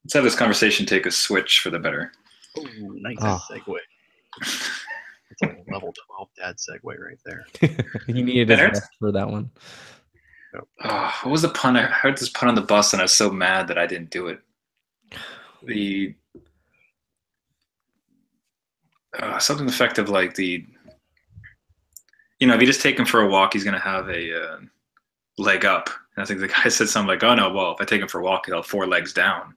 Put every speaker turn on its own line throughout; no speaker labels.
Let's have this conversation take a switch for the better.
Oh, nice
Oh.
segue. It's a level 12 dad segue right there.
He needed his rest for that one.
Oh, what was the pun? I heard this pun on the bus, and I was so mad that I didn't do it. The something effective like if you just take him for a walk, he's gonna have a leg up. And I think the guy said something like, "Oh no, well, if I take him for a walk, he'll have 4 legs down."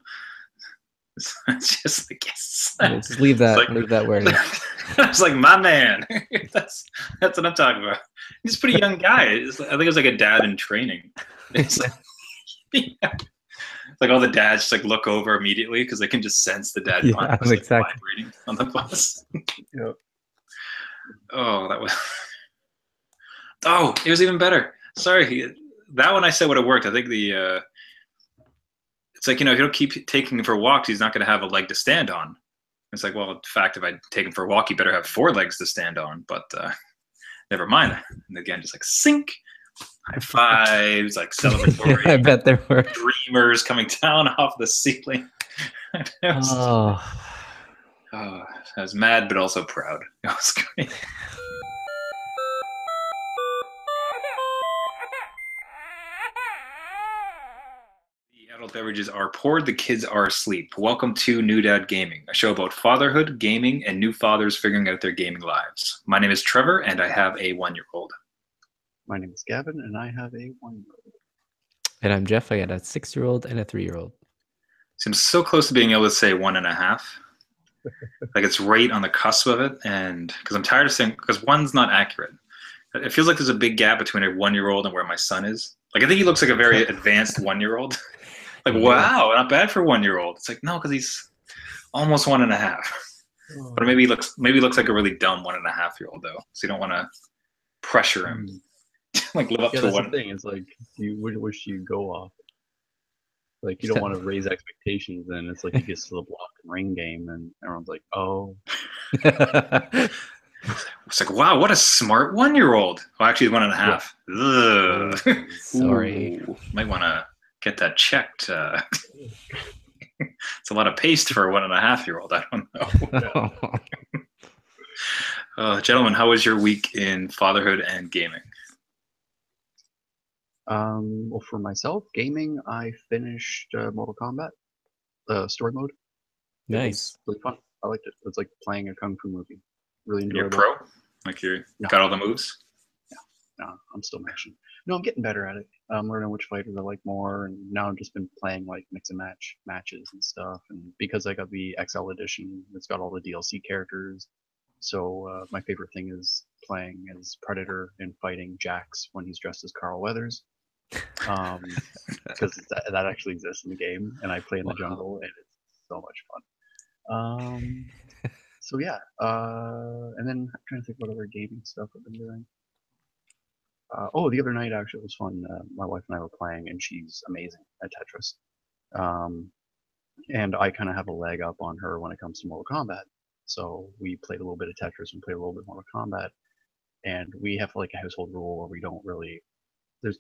It's just like, yes.
Just leave that.
Like,
leave that where it is.
I was like, my man. that's what I'm talking about. He's a pretty young guy. I think it was like a dad in training. It's like, yeah. Like all the dads just like look over immediately because they can just sense the dad
exactly.
vibrating on the bus.
Yep.
Oh, that was. Oh, it was even better. Sorry, that one I said would have worked. I think it's like, if you don't keep taking him for walks, he's not going to have a leg to stand on. It's like, well, in fact, if I take him for a walk, he better have 4 legs to stand on. But never mind. And again, just like sink, high fives, like celebratory.
I bet there were
dreamers coming down off the ceiling. I was mad, but also proud. It was great. Adult beverages are poured, the kids are asleep. Welcome to New Dad Gaming, a show about fatherhood, gaming, and new fathers figuring out their gaming lives. My name is Trevor, and I have a 1-year-old.
My name is Gavin, and I have a 1-year-old.
And I'm Jeff. I got a 6-year-old and a 3-year-old.
Seems so close to being able to say 1.5. Like it's right on the cusp of it, and because I'm tired of saying, because 1's not accurate. It feels like there's a big gap between a 1-year-old and where my son is. Like I think he looks like a very advanced 1-year-old. Like, wow, not bad for 1-year-old. It's like, no, because he's almost 1.5. But maybe he looks like a really dumb 1.5-year-old though. So you don't want to pressure him. Like live up to
that's
one.
The thing. It's like you wish you go off. Like you don't want to raise expectations, and it's like he gets to the block and ring game, and everyone's like, "Oh."
It's like, wow, what a smart 1-year-old. Well, actually, 1.5.
Yeah. Sorry.
Ooh, might want to get that checked. It's a lot of paste for a 1.5-year-old. I don't know. Gentlemen, how was your week in fatherhood and gaming?
Well, for myself, gaming, I finished Mortal Kombat story mode.
Nice.
Really fun. I liked it. It's like playing a kung fu movie. Really enjoyable.
You're pro? Like you got all the moves?
Yeah. No, I'm still mashing. No, I'm getting better at it. I'm learning which fighters I like more, and now I've just been playing like mix and match matches and stuff. And because I got the XL edition, it's got all the DLC characters. So my favorite thing is playing as Predator and fighting Jax when he's dressed as Carl Weathers. Because that actually exists in the game, and I play in the jungle, and it's so much fun. So yeah, and then I'm trying to think what other gaming stuff I've been doing. The other night actually it was fun. My wife and I were playing, and she's amazing at Tetris. And I kind of have a leg up on her when it comes to Mortal Kombat. So we played a little bit of Tetris and played a little bit Mortal Kombat, and we have like a household rule where we don't really we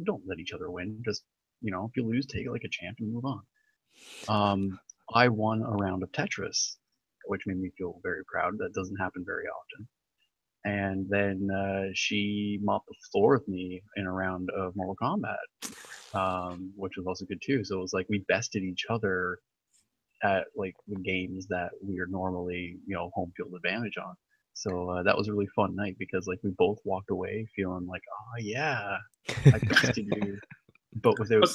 don't let each other win. Just if you lose, take it like a champ and move on. I won a round of Tetris, which made me feel very proud. That doesn't happen very often. And then she mopped the floor with me in a round of Mortal Kombat, which was also good too. So it was like we bested each other at like the games that we are normally home field advantage on. So that was a really fun night because like we both walked away feeling like, oh yeah, I bested you, but without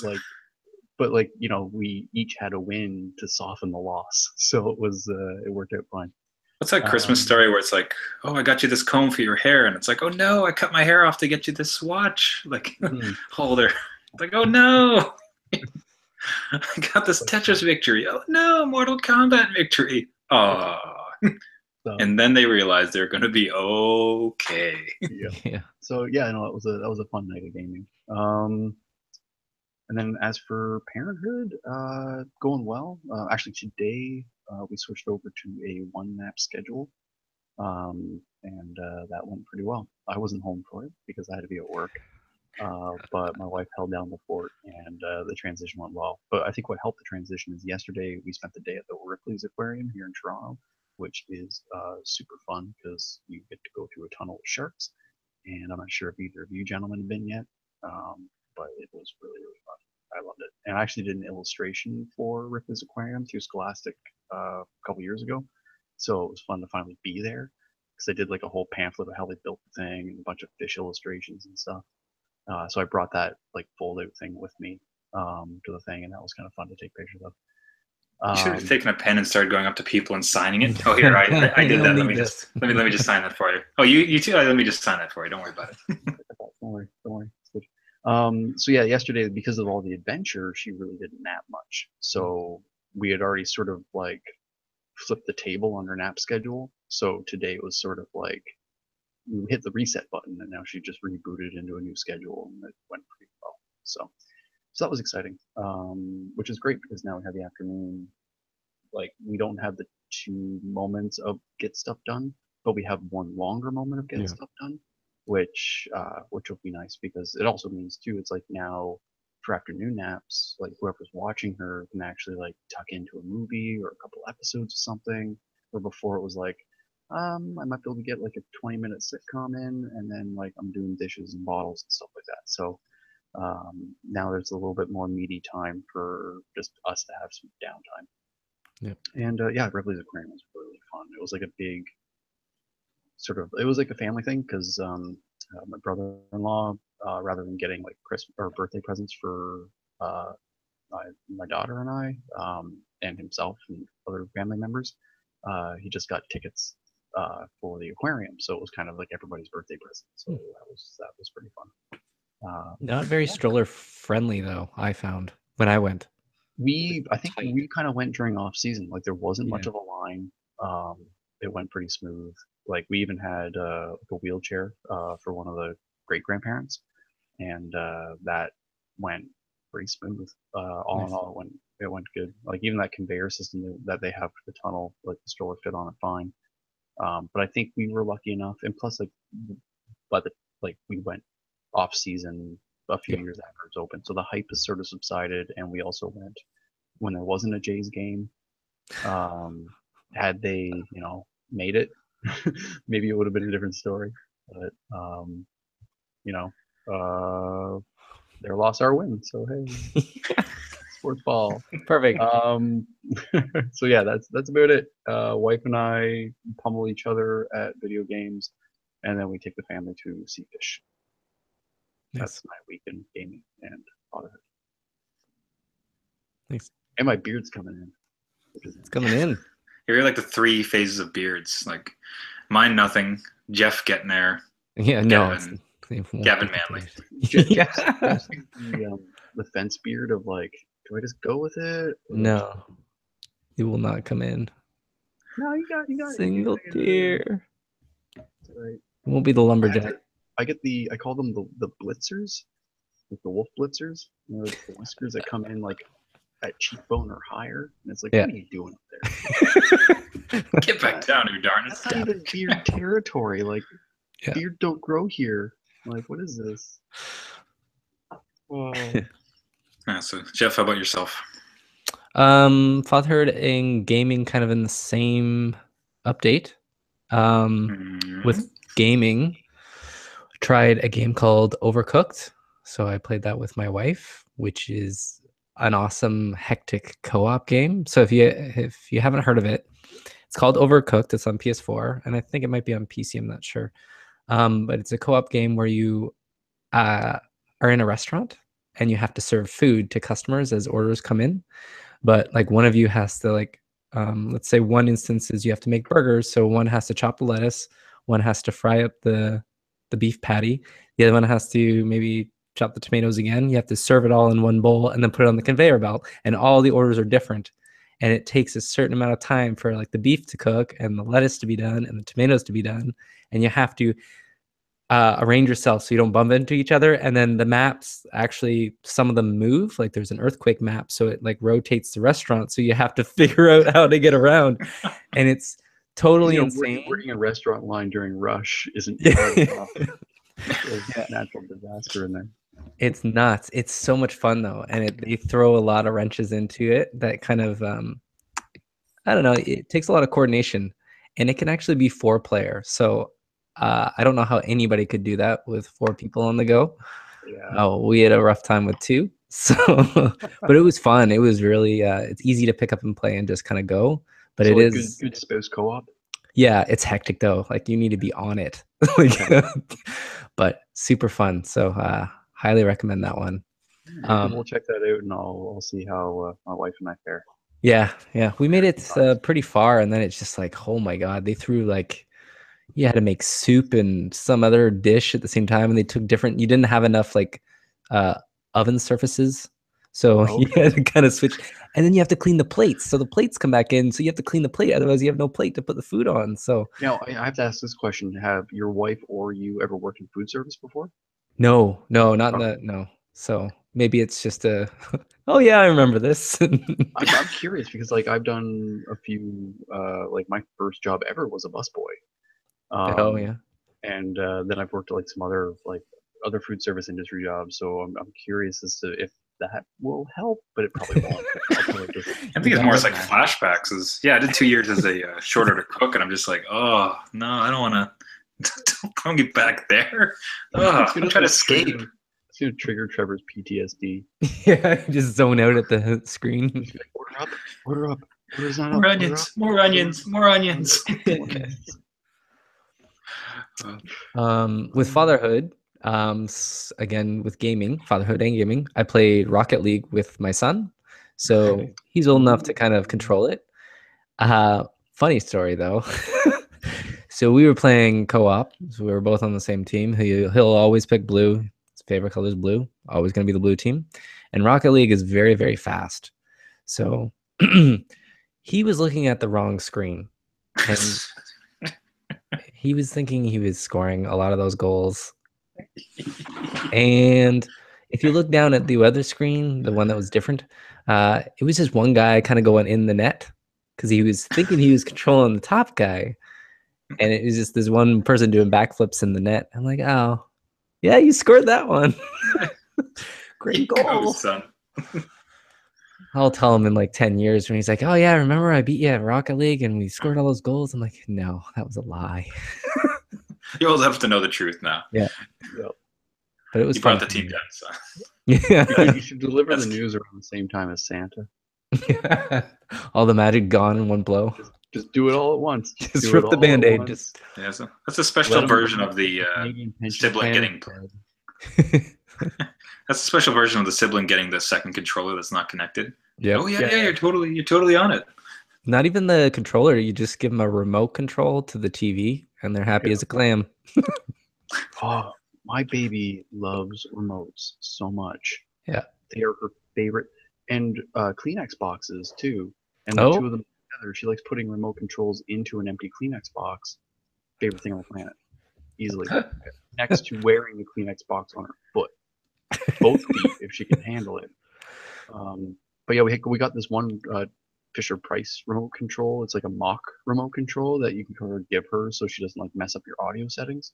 we each had a win to soften the loss. So it worked out fine.
What's that Christmas story where it's like, oh, I got you this comb for your hair, and it's like, oh no, I cut my hair off to get you this watch, like holder. It's like, oh no, I got this Tetris victory. Oh no, Mortal Kombat victory. Oh. And then they realized they're going to be okay.
Yeah. So yeah, no, that was a fun night of gaming. And then as for parenthood, going well. Actually, today we switched over to a 1-map schedule, and that went pretty well. I wasn't home for it because I had to be at work. But my wife held down the fort, and the transition went well. But I think what helped the transition is yesterday we spent the day at the Ripley's Aquarium here in Toronto, which is super fun because you get to go through a tunnel with sharks. And I'm not sure if either of you gentlemen have been yet, but it was really, really fun. I loved it. And I actually did an illustration for Ripley's Aquarium through Scholastic a couple years ago. So it was fun to finally be there because I did like a whole pamphlet of how they built the thing and a bunch of fish illustrations and stuff. So I brought that like fold out thing with me to the thing, and that was kind of fun to take pictures of.
You should have taken a pen and started going up to people and signing it. Oh, here, I did that. Let me just sign that for you. Oh, you too. Let me just sign that for you. Don't worry about it.
Don't worry. It's good. So yeah, yesterday because of all the adventure, she really didn't nap much. So we had already sort of like flipped the table on her nap schedule. So today it was sort of like we hit the reset button, and now she just rebooted into a new schedule, and it went pretty well. So that was exciting, which is great because now we have the afternoon. Like we don't have the 2 moments of get stuff done, but we have one longer moment of getting stuff done, which will be nice because it also means too. It's like now for afternoon naps, like whoever's watching her can actually like tuck into a movie or a couple episodes of something. Where before it was like, I might be able to get like a 20-minute sitcom in, and then like I'm doing dishes and bottles and stuff like that. So now there's a little bit more meaty time for just us to have some downtime.
Yeah.
And yeah, Ripley's Aquarium was really fun. It was like a big it was like a family thing because my brother-in-law, rather than getting like Christmas or birthday presents for my daughter and I, and himself and other family members, he just got tickets for the aquarium. So it was kind of like everybody's birthday present. So that was pretty fun.
Not very stroller friendly though, I found when I went.
I think we kind of went during off season. Like there wasn't much of a line. It went pretty smooth. Like we even had like a wheelchair for one of the great grandparents, and that went pretty smooth. All in all, it went good. Like even that conveyor system that they have for the tunnel, like the stroller fit on it fine. But I think we were lucky enough, and plus we went off season a few years after it's open, so the hype has sort of subsided, and we also went when there wasn't a Jays game. Had they, made it, maybe it would have been a different story. But their loss, our win. So hey, sports ball.
Perfect.
So yeah, that's about it. Wife and I pummel each other at video games, and then we take the family to see fish.
Nice.
That's my weekend gaming and fatherhood.
Thanks.
And my beard's coming in.
It's coming in.
You're like the 3 phases of beards. Like mine, nothing. Jeff getting there.
Yeah,
Gavin,
no.
Gavin Manley.
Yeah.
The fence beard of like, do I just go with it?
No, it will not come in.
No, you got
single tier.
Right.
It won't be the lumberjack.
I call them the blitzers, like the wolf blitzers. The whiskers that come in like at cheekbone or higher, and it's like, what are you doing up
there? Get back down, you darn it!
That's not even beard territory. Like, beard don't grow here. Like, what is this? Oh.
So, Jeff, how about yourself?
Fatherhood and gaming kind of in the same update. With gaming, tried a game called Overcooked. So I played that with my wife, which is an awesome hectic co-op game. So if you haven't heard of it, it's called Overcooked. It's on PS4, and I think it might be on PC. I'm not sure. But it's a co-op game where you are in a restaurant and you have to serve food to customers as orders come in. But like one of you has to let's say one instance is you have to make burgers. So one has to chop the lettuce, one has to fry up the beef patty, the other one has to maybe chop the tomatoes again. You have to serve it all in one bowl and then put it on the conveyor belt, and all the orders are different. And it takes a certain amount of time for like the beef to cook and the lettuce to be done and the tomatoes to be done. And you have to arrange yourself so you don't bump into each other. And then the maps, actually, some of them move. Like there's an earthquake map, so it like rotates the restaurant. So you have to figure out how to get around. And it's totally insane.
Working a restaurant line during rush isn't part of natural disaster in there.
It's nuts. It's so much fun though, and they throw a lot of wrenches into it that kind of I don't know. It takes a lot of coordination, and it can actually be 4-player. So I don't know how anybody could do that with 4 people on the go.
Yeah.
Oh, we had a rough time with 2. So, but it was fun. It was really it's easy to pick up and play and just kind of go. But
So
it
like
is
good spouse co-op.
yeah, it's hectic though. Like you need to be on it. Like, but super fun. So highly recommend that one.
Maybe we'll check that out, and I'll see how my wife and I fare.
Yeah, yeah. We made it pretty far, and then it's just like, oh my God, they threw like you had to make soup and some other dish at the same time, and they took different. You didn't have enough like uh, oven surfaces, so you had to kind of switch. And then you have to clean the plates, so the plates come back in, so you have to clean the plate. Otherwise, you have no plate to put the food on. So
Now I have to ask this question: have your wife or you ever worked in food service before?
no, not in the no. So maybe it's just a. Oh yeah, I remember this.
I'm curious because like I've done a few like my first job ever was a busboy.
Oh yeah.
And then I've worked at like some other like other food service industry jobs. So I'm curious as to if that will help, but it probably won't. I'll probably just,
I think it's more like flashbacks. I did 2 years as a short order cook, and I'm just like, oh no, I don't want to. Don't get back there. Oh, I'm trying to escape.
It's gonna trigger Trevor's PTSD.
Yeah, just zone out at the screen.
Like, order up. Order's not
More
up.
onions, more onions, more onions.
With fatherhood, again with gaming, fatherhood and gaming, I played Rocket League with my son, so he's old enough to kind of control it. Funny story though. So we were playing co-op, so we were both on the same team. He'll always pick blue. His favorite color is blue. Always going to be the blue team. And Rocket League is very, very fast. So he was looking at the wrong screen, and he was thinking he was scoring a lot of those goals. And if you look down at the other screen, the one that was different, it was just one guy kind of going in the net because he was thinking he was controlling the top guy. And it was just this one person doing backflips in the net. I'm like, oh, yeah, you scored that one. Great goal.
Son.
I'll tell him in like 10 years when he's like, oh, yeah, remember I beat you at Rocket League and we scored all those goals? I'm like, no, that was a lie.
You all have to know the truth now.
Yeah. But it was
fun.
You
brought the team down, son.
Yeah.
You should deliver the news around the same time as Santa.
Yeah. All the magic gone in one blow.
Just do it all at once.
Just rip the Band-Aid.
Yeah, so that's a special version of the sibling getting. That's a special version of the sibling getting the second controller that's not connected.
Yeah.
Oh yeah, you're totally on it.
Not even the controller. You just give them a remote control to the TV, and they're happy as a clam.
Oh, my baby loves remotes so much.
Yeah,
they are her favorite, and Kleenex boxes too. And the two of them together, she likes putting remote controls into an empty Kleenex box. Favorite thing on the planet, easily. Next to wearing the Kleenex box on her foot, both feet if she can handle it. But yeah, we got this one Fisher Price remote control. It's like a mock remote control that you can kind of give her so she doesn't like mess up your audio settings.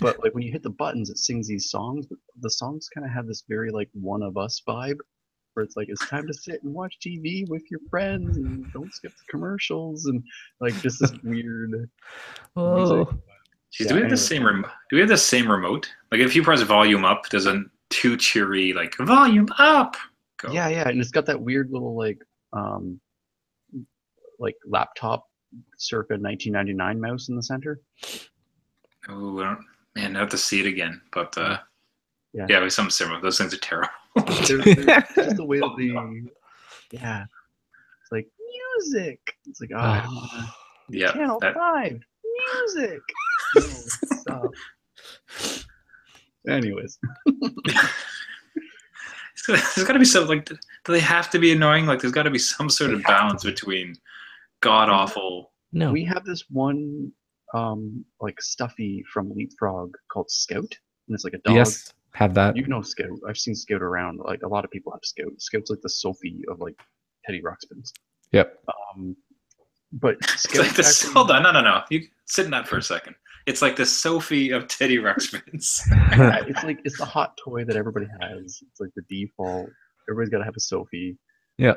But like when you hit the buttons, it sings these songs. But the songs kind of have this very like One of Us vibe, where it's like it's time to sit and watch TV with your friends and don't skip the commercials and like just this weird.
Oh.
Jeez, do we have the same remote? Do we have the same remote? Like if you press volume up, there's a too cheery like volume up. Go.
Yeah, and it's got that weird little like laptop circa 1999 mouse in the center.
Oh, man, I have to see it again. But yeah, with some similar. Those things are terrible.
There's just the way that it's like music. It's like I don't want to. Channel 5 music. No, stop. Anyways.
There's got to be some like. Do they have to be annoying? Like, there's got to be some sort of balance between god awful.
No,
we have this one like stuffy from Leapfrog called Scout, and it's like a dog.
Yes, have that.
You know Scout. I've seen Scout around. Like a lot of people have Scout. Scout's like the Sophie of like Teddy Ruxpin's.
Yep.
But Scout
hold on, no. You sit in that for a second. It's like the Sophie of titty Ruxpins.
Yeah, it's the hot toy that everybody has. It's like the default. Everybody's got to have a Sophie.
Yeah.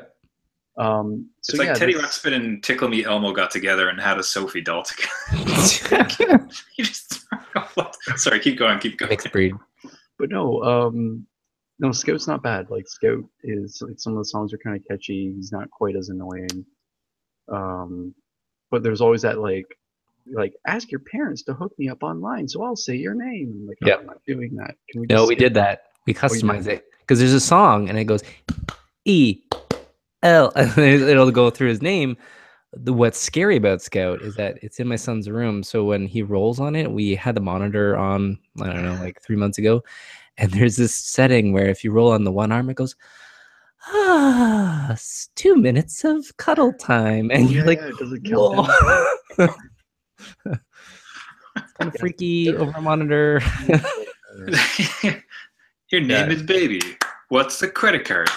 So
It's like
yeah,
Teddy
this,
Ruxpin and Tickle Me Elmo got together and had a Sophie doll together. You just sorry, keep going.
Mixed breed.
but no, no, Scout's not bad. Like Scout is like some of the songs are kind of catchy. He's not quite as annoying. But there's always that like ask your parents to hook me up online, so I'll say your name. I'm like,
Yeah.
I'm not doing that. Can we?
No,
just
we
skip
did
that?
that. We customized it because there's a song and it goes E-L, and it'll go through his name. What's scary about Scout is that it's in my son's room. So when he rolls on it, we had the monitor on, I don't know, like 3 months ago. And there's this setting where if you roll on the one arm, it goes, 2 minutes of cuddle time. And you're like,
does it
whoa.
count down?
It's kind of freaky over a monitor.
Your name is Baby. What's the credit card?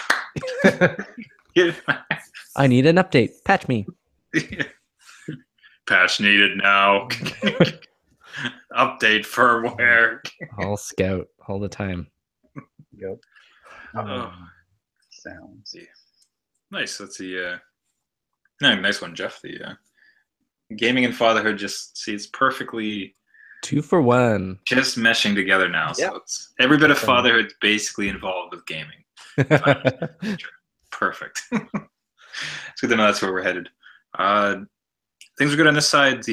I need an update. Patch me.
Patch needed now. Update firmware.
All Scout all the time.
Yep. Sounds.
Nice. That's the nice one, Jeff. The gaming and fatherhood it's perfectly
2 for 1.
just meshing together now. So
Yep.
it's every bit of fatherhood basically involved with gaming. Perfect. It's good to know that's where we're headed. Things are good on this side.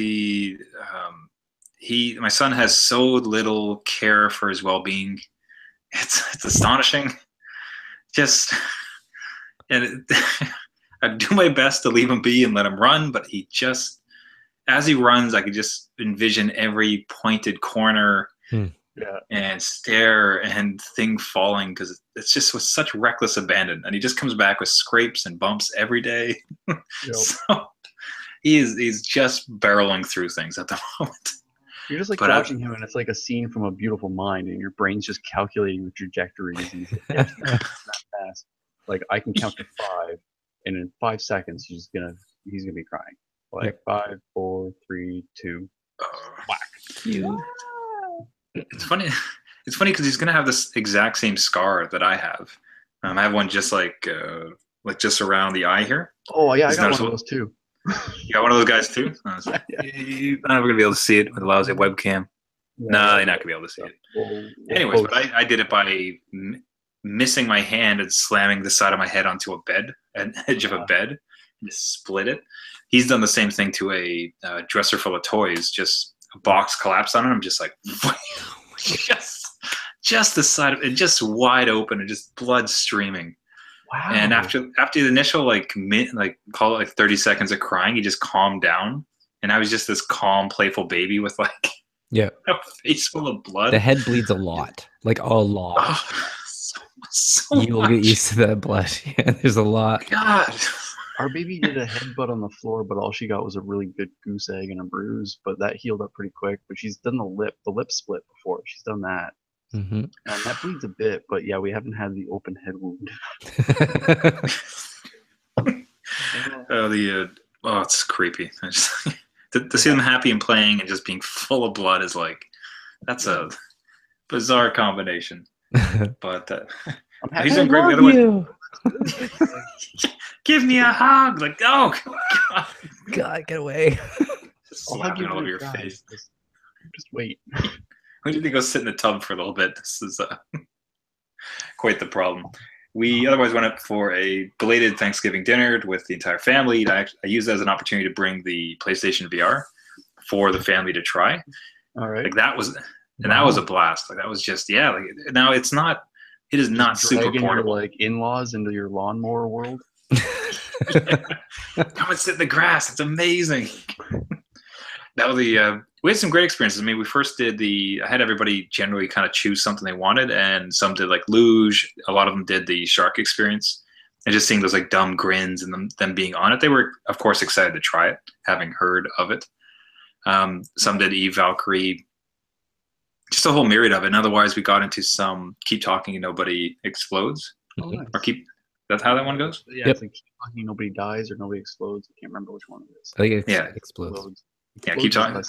My son has so little care for his well-being. It's astonishing. I do my best to leave him be and let him run, but as he runs, I could just envision every pointed corner and stare and thing falling because it's just with such reckless abandon. And he just comes back with scrapes and bumps every day. Yep. So he's just barreling through things at the moment.
You're just like watching him, and it's like a scene from A Beautiful Mind, and your brain's just calculating the trajectories. And it's not fast. Like I can count to 5, and in 5 seconds, he's gonna be crying. Like 5, 4, 3, 2, whack.
Cute.
It's funny. It's funny because he's gonna have this exact same scar that I have. I have one just like just around the eye here.
Oh yeah, I got one of those too.
You got one of those guys too? You're not ever gonna be able to see it with a lousy webcam. No, you're not gonna be able to see it. Anyways, but I did it by missing my hand and slamming the side of my head onto an edge of a bed, and just split it. He's done the same thing to a dresser full of toys. Just a box collapsed on him. I'm just like, just the side of it, just wide open and just blood streaming. Wow. And after the initial call it like 30 seconds of crying, he just calmed down, and I was just this calm, playful baby with a face full of blood.
The head bleeds a lot, like a lot.
Oh, so
You'll
much.
get used to that blood. Yeah, there's a lot.
God.
Our baby did a headbutt on the floor, but all she got was a really good goose egg and a bruise. But that healed up pretty quick. But she's done the lip split before. She's done that.
Mm-hmm.
And that bleeds a bit, but yeah, we haven't had the open head wound.
It's creepy. To see them happy and playing and just being full of blood is that's a bizarre combination. But he's doing great. The other one, give me a hug. Like, oh
God, get away.
Just slapping all over your face.
Just wait.
We need to go sit in the tub for a little bit. This is quite the problem. We otherwise went up for a belated Thanksgiving dinner with the entire family. I used it as an opportunity to bring the PlayStation VR for the family to try.
All right.
That was a blast. That was just now it is not super portable.
Your, in-laws into your lawnmower world.
Come and sit in the grass. It's amazing. That was we had some great experiences. I mean, we first did I had everybody generally kind of choose something they wanted, and some did like Luge. A lot of them did the shark experience, and just seeing those dumb grins and them being on it. They were, of course, excited to try it, having heard of it. Some did Valkarie, just a whole myriad of it. And otherwise, we got into some Keep Talking and Nobody Explodes.
Oh, nice.
Or that's how that one goes?
Yeah, it's like Keep Talking, Nobody Dies, or Nobody Explodes. I can't remember which one it is.
I think it explodes.
Yeah, Keep Talking.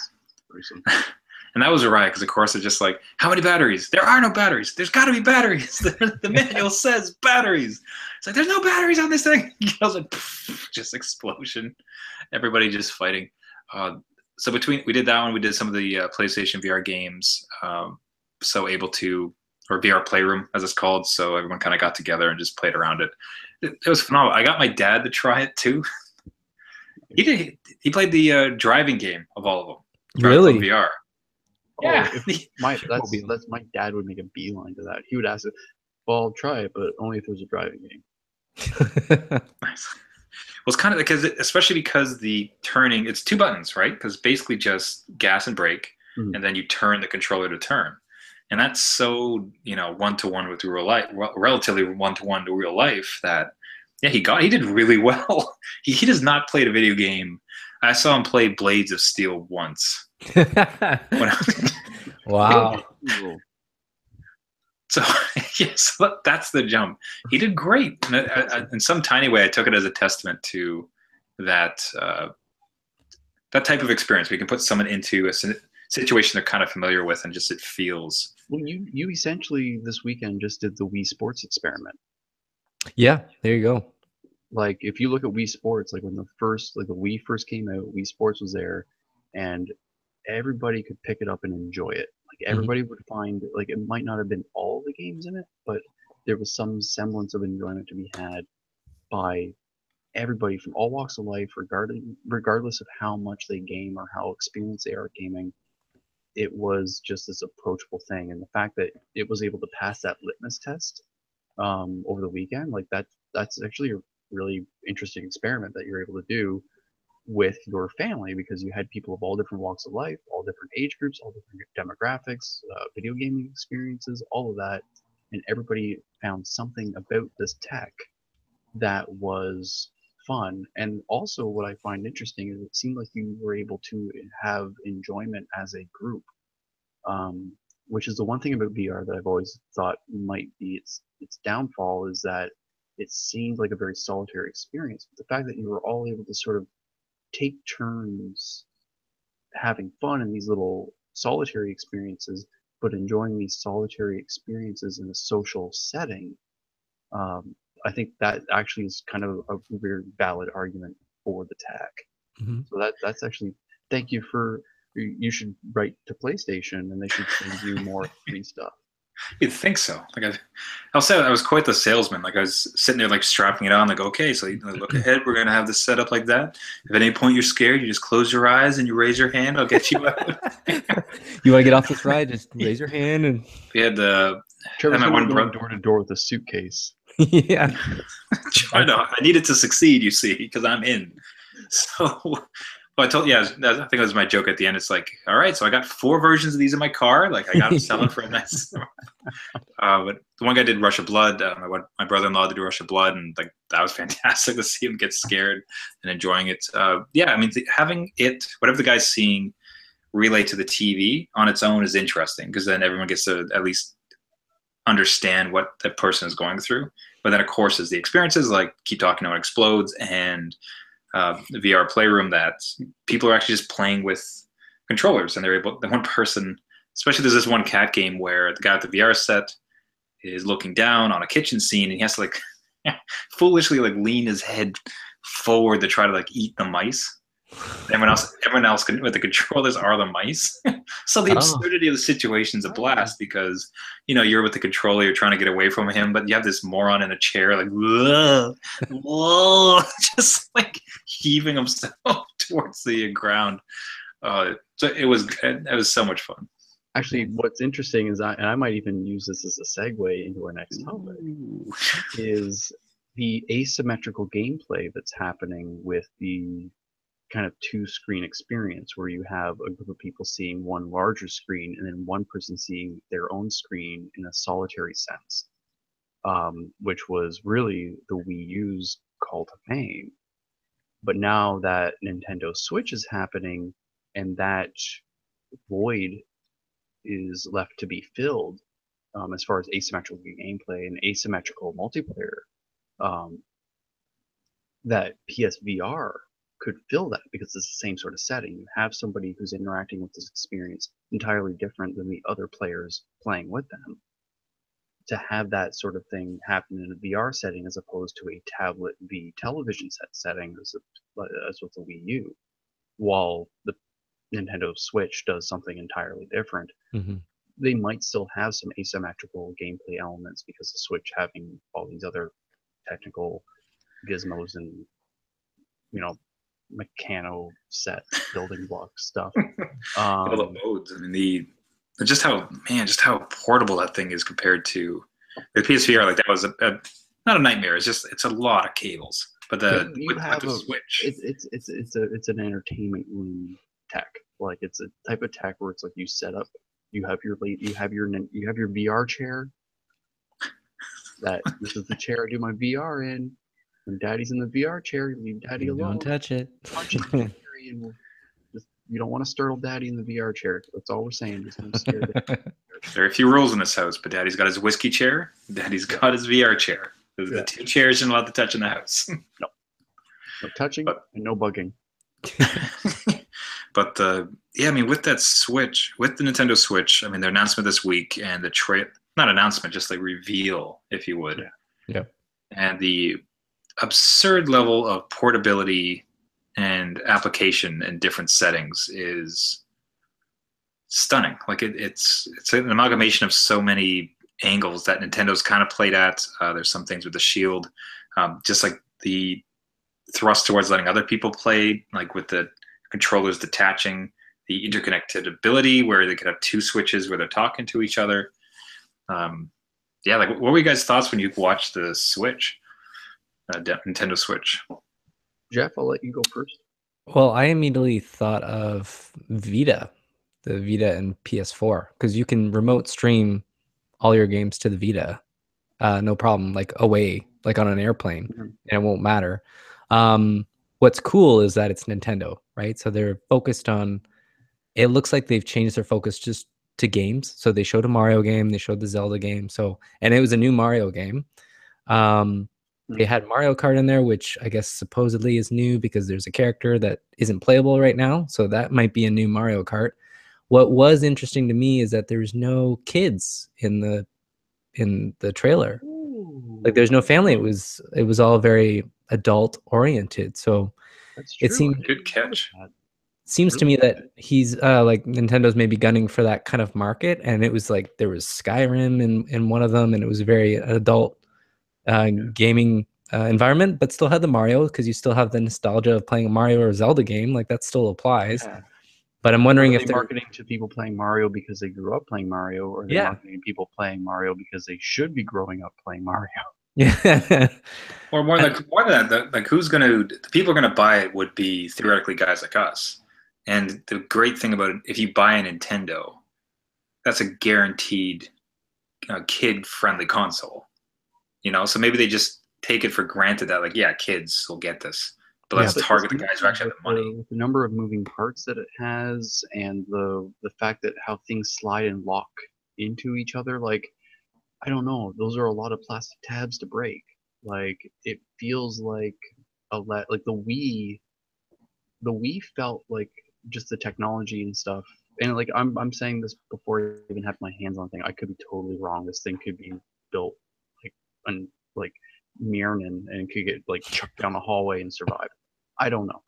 And that was a riot because, of course, it's just like, how many batteries? There are no batteries. There's got to be batteries. The manual says batteries. It's like, there's no batteries on this thing. I was like, just explosion. Everybody just fighting. So we did that one. We did some of the PlayStation VR games. So able to, or VR Playroom as it's called. So everyone kind of got together and just played around it. It was phenomenal. I got my dad to try it too. He played the driving game of all of them.
Really?
VR. Yeah.
My dad would make a beeline to that. He would ask it, well, I'll try it, but only if there's a driving game.
Nice. Well, it's kind of especially because the turning, it's 2 buttons, right? Because basically just gas and brake, and then you turn the controller to turn. And that's so, one-to-one with real life, relatively one-to-one to real life that, yeah, he did really well. He does not play the video game. I saw him play Blades of Steel once.
Wow.
So, yes, that's the jump. He did great. In some tiny way, I took it as a testament to that type of experience. We can put someone into a situation they're kind of familiar with, and just it feels.
Well, you essentially this weekend just did the Wii Sports experiment.
Yeah, there you go.
Like, if you look at Wii Sports, like when the Wii first came out, Wii Sports was there, and everybody could pick it up and enjoy it. Like, everybody would find, like, it might not have been all the games in it, but there was some semblance of enjoyment to be had by everybody from all walks of life, regardless of how much they game or how experienced they are at gaming. It was just this approachable thing, and the fact that it was able to pass that litmus test over the weekend, like that's actually a really interesting experiment that you're able to do with your family, because you had people of all different walks of life, all different age groups, all different demographics, video gaming experiences, all of that, and everybody found something about this tech that was fun. And also, what I find interesting is it seemed like you were able to have enjoyment as a group, which is the one thing about VR that I've always thought might be its downfall, is that it seemed like a very solitary experience. But the fact that you were all able to sort of take turns having fun in these little solitary experiences, but enjoying these solitary experiences in a social setting, I think that actually is kind of a very valid argument for the tech. So that's actually, thank you for, you should write to PlayStation and they should send you more free stuff.
You'd think so. Like I'll say, I was quite the salesman. Like I was sitting there, like strapping it on. Like, okay, so you look ahead. We're gonna have this set up like that. If at any point you're scared, you just close your eyes and you raise your hand. I'll get you out.
You want to get off this ride? Just raise your hand. And
we had
Trevor's going door to door with a suitcase.
Yeah.
I needed to succeed, you see, because I'm in. So. Well, I think it was my joke at the end. It's like, all right, so I got 4 versions of these in my car. Like, I got them selling for a nice. But the one guy did Rush of Blood. My brother-in-law did Rush of Blood, and like that was fantastic to see him get scared and enjoying it. Yeah, I mean, having it, whatever the guy's seeing, relay to the TV on its own is interesting, because then everyone gets to at least understand what that person is going through. But then, of course, as the experiences, like keep talking how it explodes, and the VR Playroom, that people are actually just playing with controllers, and they're able. The one person, especially there's this one cat game where the guy with the VR set is looking down on a kitchen scene, and he has to like foolishly like lean his head forward to try to like eat the mice. Everyone else with the controllers are the mice. So the absurdity of the situation's a blast, because you're with the controller, you're trying to get away from him, but you have this moron in a chair like whoa, just like heaving himself towards the ground. So it was so much fun.
Actually, what's interesting is and I might even use this as a segue into our next topic, is the asymmetrical gameplay that's happening with the kind of 2-screen experience, where you have a group of people seeing one larger screen and then one person seeing their own screen in a solitary sense, which was really the Wii U's call to fame. But now that Nintendo Switch is happening, and that void is left to be filled, as far as asymmetrical gameplay and asymmetrical multiplayer, that PSVR could fill that because it's the same sort of setting. You have somebody who's interacting with this experience entirely different than the other players playing with them. To have that sort of thing happen in a VR setting as opposed to a tablet v television setting as with the Wii U, while the Nintendo Switch does something entirely different. They might still have some asymmetrical gameplay elements because the Switch having all these other technical gizmos and, you know, mechano set building block stuff.
All the modes. I mean, just how portable that thing is compared to the PSVR. Like that was not a nightmare. It's a lot of cables. But with the Switch,
it's an entertainment room tech. Like it's a type of tech where it's like you set up, you have your VR chair. That this is the chair I do my VR in. When Daddy's in the VR chair, you leave Daddy alone.
Don't touch it.
Punch it and you don't want to startle Daddy in the VR chair. That's all we're saying. Just don't scare
There are a few rules in this house, but Daddy's got his whiskey chair. Daddy's got his VR chair. Those are the two chairs you're not allowed to touch in the house.
No touching and no bugging.
But I mean, with that Switch, with the Nintendo Switch, I mean, their announcement this week and the not announcement, just like reveal, if you would.
Yeah.
And the absurd level of portability and application in different settings is stunning. Like it's an amalgamation of so many angles that Nintendo's kind of played at. There's some things with the Shield, just like the thrust towards letting other people play, like with the controllers detaching, the interconnected ability where they could have two switches where they're talking to each other. Like what were you guys' thoughts when you watched the Switch, Nintendo Switch?
Jeff, I'll let you go first.
Well, I immediately thought of Vita, the Vita and PS4, because you can remote stream all your games to the Vita, no problem, like away, like on an airplane, and it won't matter. What's cool is that it's Nintendo, right? So they're focused on, it looks like they've changed their focus just to games. So they showed a Mario game, they showed the Zelda game. So, and it was a new Mario game. They had Mario Kart in there, which I guess supposedly is new because there's a character that isn't playable right now. So that might be a new Mario Kart. What was interesting to me is that there's no kids in the trailer. Like there's no family. It was all very adult oriented. So it seemed
good catch.
Seems to me that he's like Nintendo's maybe gunning for that kind of market, and it was like there was Skyrim in one of them, and it was very adult gaming environment, but still had the Mario because you still have the nostalgia of playing a Mario or Zelda game, like that still applies. Yeah. But I'm wondering if they're
marketing to people playing Mario because they grew up playing Mario, or they're marketing to people playing Mario because they should be growing up playing Mario.
Yeah.
Or more than that, like the people are gonna buy it would be theoretically guys like us. And the great thing about it, if you buy a Nintendo, that's a guaranteed kid-friendly console. You know, so maybe they just take it for granted that, like, yeah, kids will get this. But let's target the guys who actually have the money.
With the number of moving parts that it has, and the fact that how things slide and lock into each other, like, I don't know, those are a lot of plastic tabs to break. Like, it feels like like the Wii felt like just the technology and stuff. And like I'm saying this before I even have my hands on the thing. I could be totally wrong. This thing could be built like Mirnan and could get like chucked down a hallway and survive. I don't know.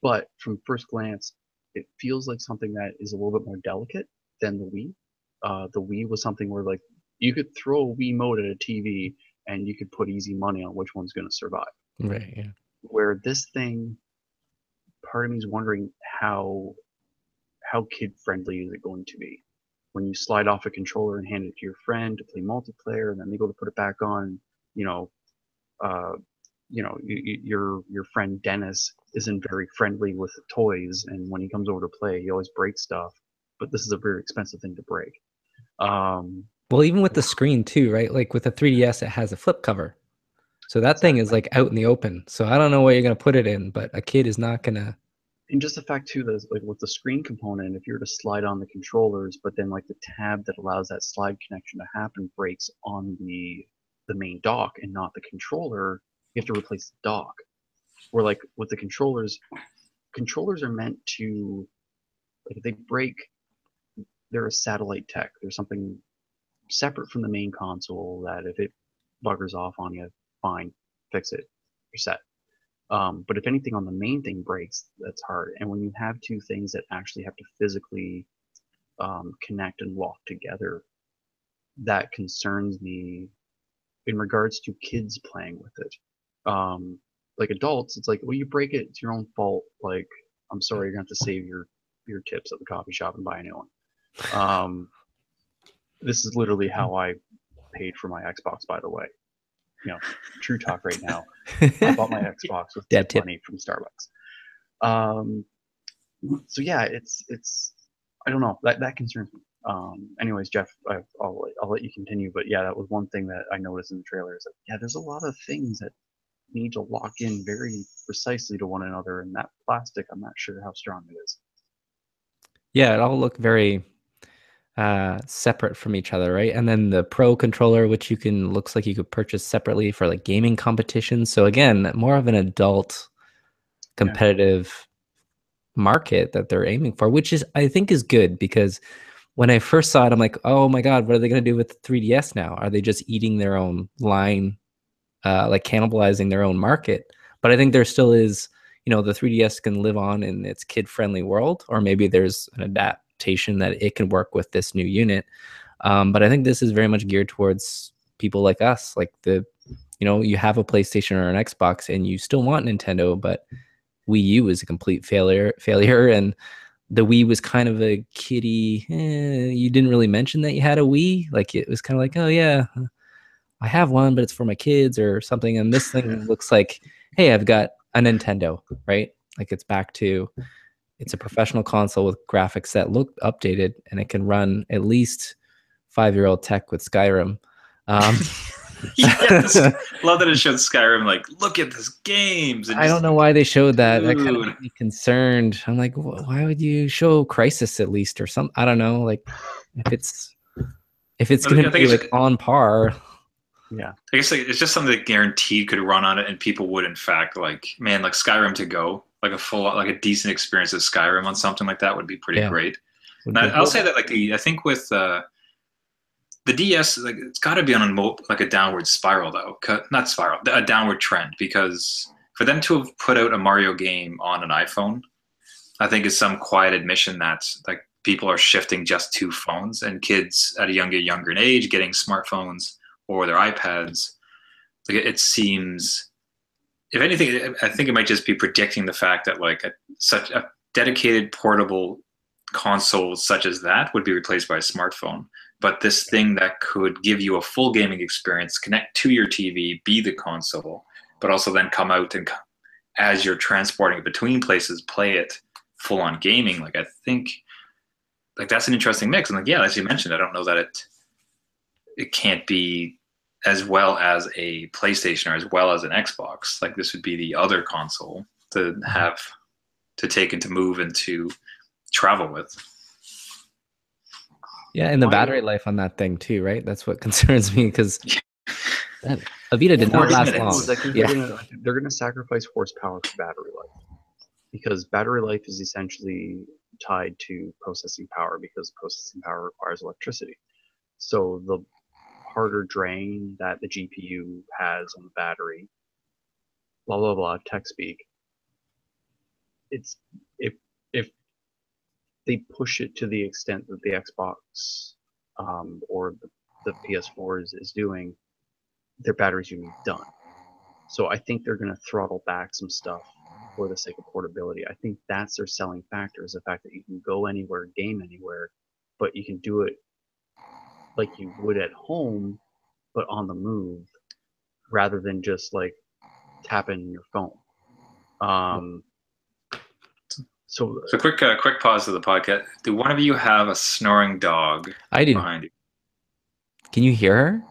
But from first glance, it feels like something that is a little bit more delicate than the Wii. The Wii was something where like you could throw a Wii mode at a TV and you could put easy money on which one's going to survive.
Right. Yeah.
Where this thing, part of me is wondering how kid friendly is it going to be when you slide off a controller and hand it to your friend to play multiplayer, and then they go to put it back on. Your friend Dennis isn't very friendly with toys, and when he comes over to play, he always breaks stuff. But this is a very expensive thing to break.
Well, even with the screen too, right? Like with the 3DS, it has a flip cover, so that thing is like out in the open. So I don't know where you're gonna put it in, but a kid is not gonna.
And just the fact too that like with the screen component, if you were to slide on the controllers, but then like the tab that allows that slide connection to happen breaks on the main dock and not the controller, you have to replace the dock. Where like with the controllers are meant to, like if they break, they're a satellite tech. There's something separate from the main console that if it buggers off on you, fine, fix it, you're set. But if anything on the main thing breaks, that's hard. And when you have two things that actually have to physically connect and lock together, that concerns me in regards to kids playing with it. Like adults, it's like, well, you break it, it's your own fault. Like, I'm sorry, you're gonna have to save your tips at the coffee shop and buy a new one. This is literally how I paid for my Xbox, by the way. You know, true talk right now. I bought my Xbox with money from Starbucks. So yeah, it's I don't know, that concerns me. Anyways, Jeff, I'll let you continue, but yeah, that was one thing that I noticed in the trailer is that yeah, there's a lot of things that need to lock in very precisely to one another, and that plastic, I'm not sure how strong it is.
Yeah, it all look very separate from each other, right? And then the Pro controller, which looks like you could purchase separately for like gaming competitions. So again, more of an adult competitive market that they're aiming for, which is I think is good, because when I first saw it, I'm like, oh my God, what are they going to do with the 3DS now? Are they just eating their own line, like cannibalizing their own market? But I think there still is, the 3DS can live on in its kid-friendly world, or maybe there's an adaptation that it can work with this new unit. But I think this is very much geared towards people like us, like you have a PlayStation or an Xbox and you still want Nintendo, but Wii U is a complete failure, and the Wii was kind of a kiddie. You didn't really mention that you had a Wii. Like it was kind of like, oh yeah, I have one, but it's for my kids or something. And this thing looks like, hey, I've got a Nintendo, right? Like it's a professional console with graphics that look updated, and it can run at least 5-year-old tech with Skyrim.
Yes, love that it showed Skyrim. Like, look at this games.
I don't know why they showed that. That kind of made me concerned. I'm like, why would you show Crysis at least or something? I don't know. Like, if it's going to be like on par.
Yeah,
I guess it's just something that guaranteed could run on it, and people would, in fact, like Skyrim to go, like a decent experience of Skyrim on something like that would be pretty great. I'll say that, like I think with the DS, like it's got to be on a downward spiral though, not spiral, a downward trend, because for them to have put out a Mario game on an iPhone, I think is some quiet admission that like people are shifting just to phones, and kids at a younger age getting smartphones or their iPads. Like it seems, if anything, I think it might just be predicting the fact that like such a dedicated portable console such as that would be replaced by a smartphone. But this thing that could give you a full gaming experience, connect to your TV, be the console, but also then come out and, as you're transporting between places, play it full on gaming. Like I think, like that's an interesting mix. And like yeah, as you mentioned, I don't know that it can't be as well as a PlayStation or as well as an Xbox. Like this would be the other console to have to take and to move and to travel with.
Yeah, and the battery life on that thing too, right? That's what concerns me, because a Vita did not last long.
They're going to sacrifice horsepower for battery life, because battery life is essentially tied to processing power, because processing power requires electricity. So the harder drain that the GPU has on the battery, blah blah blah, tech speak. It's if they push it to the extent that the Xbox or the PS4 is doing, their batteries are going to be done. So I think they're going to throttle back some stuff for the sake of portability. I think that's their selling factor, is the fact that you can go anywhere, game anywhere, but you can do it like you would at home, but on the move, rather than just like tapping your phone. So
quick pause to the podcast. Do one of you have a snoring dog?
I do.
Behind you?
Can you hear her?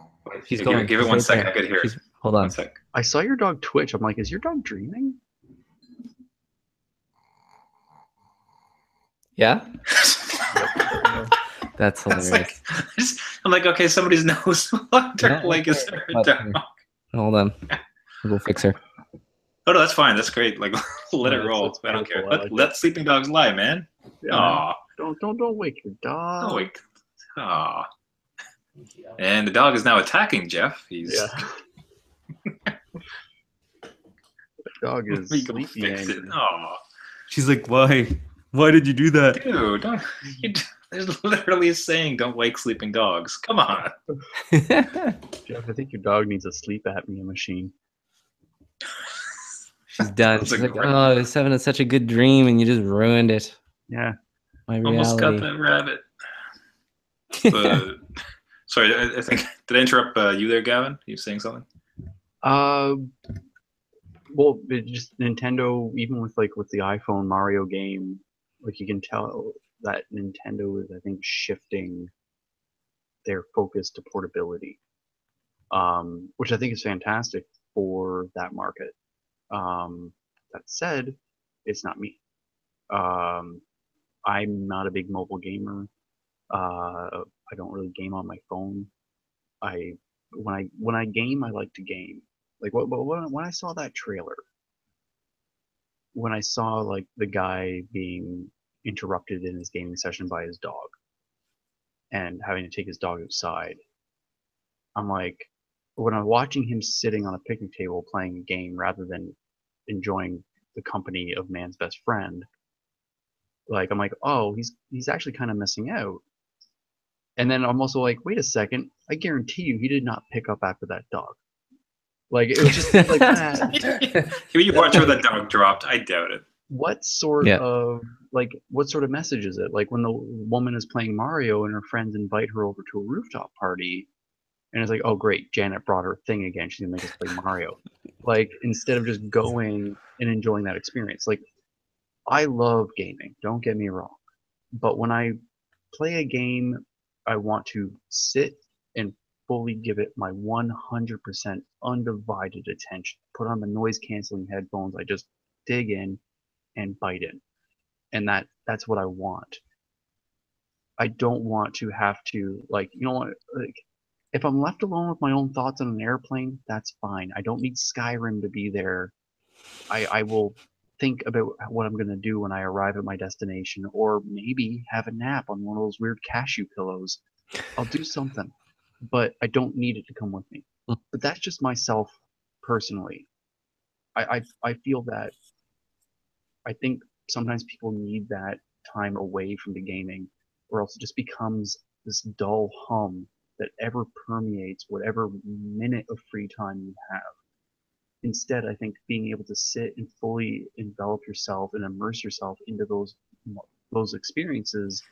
She's going. Give it 1 second. I could hear it.
Hold on.
1 sec.
I saw your dog twitch. I'm like, is your dog dreaming?
Yeah. That's hilarious.
I'm like, okay, somebody's nose. Like, is there a dog?
Hold on. We'll fix her.
Oh no, that's fine. That's great. Like, let it
No,
roll.
it's
I don't care.
beautiful. I like
Let
it.
sleeping dogs lie, man.
Yeah, man.
Aw.
Don't wake your dog.
Oh wait. Aw. And the dog is now attacking Jeff.
Yeah.
He's
The dog is
we go
sleepy
fix it.
angry.
Aw.
She's like, why? Why did you do that?
Dude, don't there's literally a saying, don't wake sleeping dogs. Come on.
Jeff, I think your dog needs a sleep apnea machine.
She's done.
That's
She's
a
like,
great-
oh, I was having such a good dream and you just ruined it.
Yeah.
My
Almost got
reality.
that rabbit. But sorry, I think did I interrupt you there, Gavin? You saying something?
Well, it just Nintendo, even with the iPhone Mario game, like you can tell that Nintendo is, I think, shifting their focus to portability, which I think is fantastic for that market. That said, it's not me. I'm not a big mobile gamer. I don't really game on my phone. When I game, I like to game. Like when I saw that trailer, when I saw like the guy being interrupted in his gaming session by his dog and having to take his dog outside, I'm like, when I'm watching him sitting on a picnic table playing a game rather than enjoying the company of man's best friend, like I'm like, oh, he's actually kind of missing out. And then I'm also like, wait a second, I guarantee you he did not pick up after that dog. Like it was just things like that.
You watch where that dog dropped. I doubt it.
What sort
Yeah.
of message is it? Like when the woman is playing Mario and her friends invite her over to a rooftop party, and it's like, oh great, Janet brought her thing again. She's gonna make us play Mario. Like instead of just going and enjoying that experience. Like I love gaming. Don't get me wrong, but when I play a game, I want to sit and fully give it my 100% undivided attention. Put on the noise canceling headphones. I just dig in and bite in. And that's what I want. I don't want to have to like if I'm left alone with my own thoughts on an airplane, that's fine. I don't need Skyrim to be there. I will think about what I'm gonna do when I arrive at my destination, or maybe have a nap on one of those weird cashew pillows. I'll do something, but I don't need it to come with me. But that's just myself personally. I feel that I think sometimes people need that time away from the gaming, or else it just becomes this dull hum that ever permeates whatever minute of free time you have. Instead, I think being able to sit and fully envelop yourself and immerse yourself into those experiences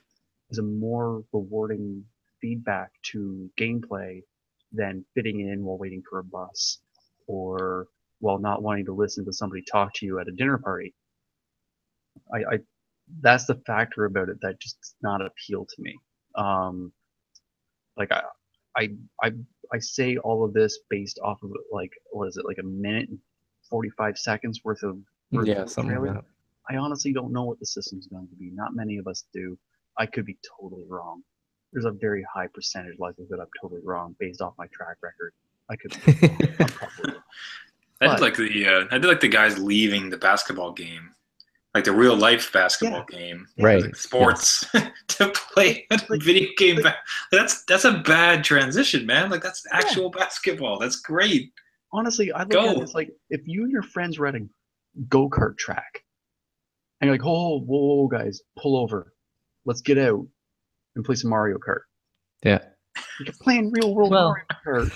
is a more rewarding feedback to gameplay than fitting in while waiting for a bus or while not wanting to listen to somebody talk to you at a dinner party. I that's the factor about it that just does not appeal to me. Like I I I say all of this based off of like what is it, like a minute and 45 seconds worth
Yeah,
of
something
trailer.
like that.
I honestly don't know what the system's going to be. Not many of us do. I could be totally wrong. There's a very high percentage likelihood I'm totally wrong based off my track record. I could be wrong. I'm probably wrong.
I did like the guys leaving the basketball game, like the real life basketball game,
Right.
like sports, to play a video game. That's a bad transition, man. Like that's actual basketball. That's great.
Honestly, I look at it as like if you and your friends were at a go-kart track and you're like, oh, whoa, guys, pull over. Let's get out and play some Mario Kart.
Yeah.
You're playing real world Mario Kart.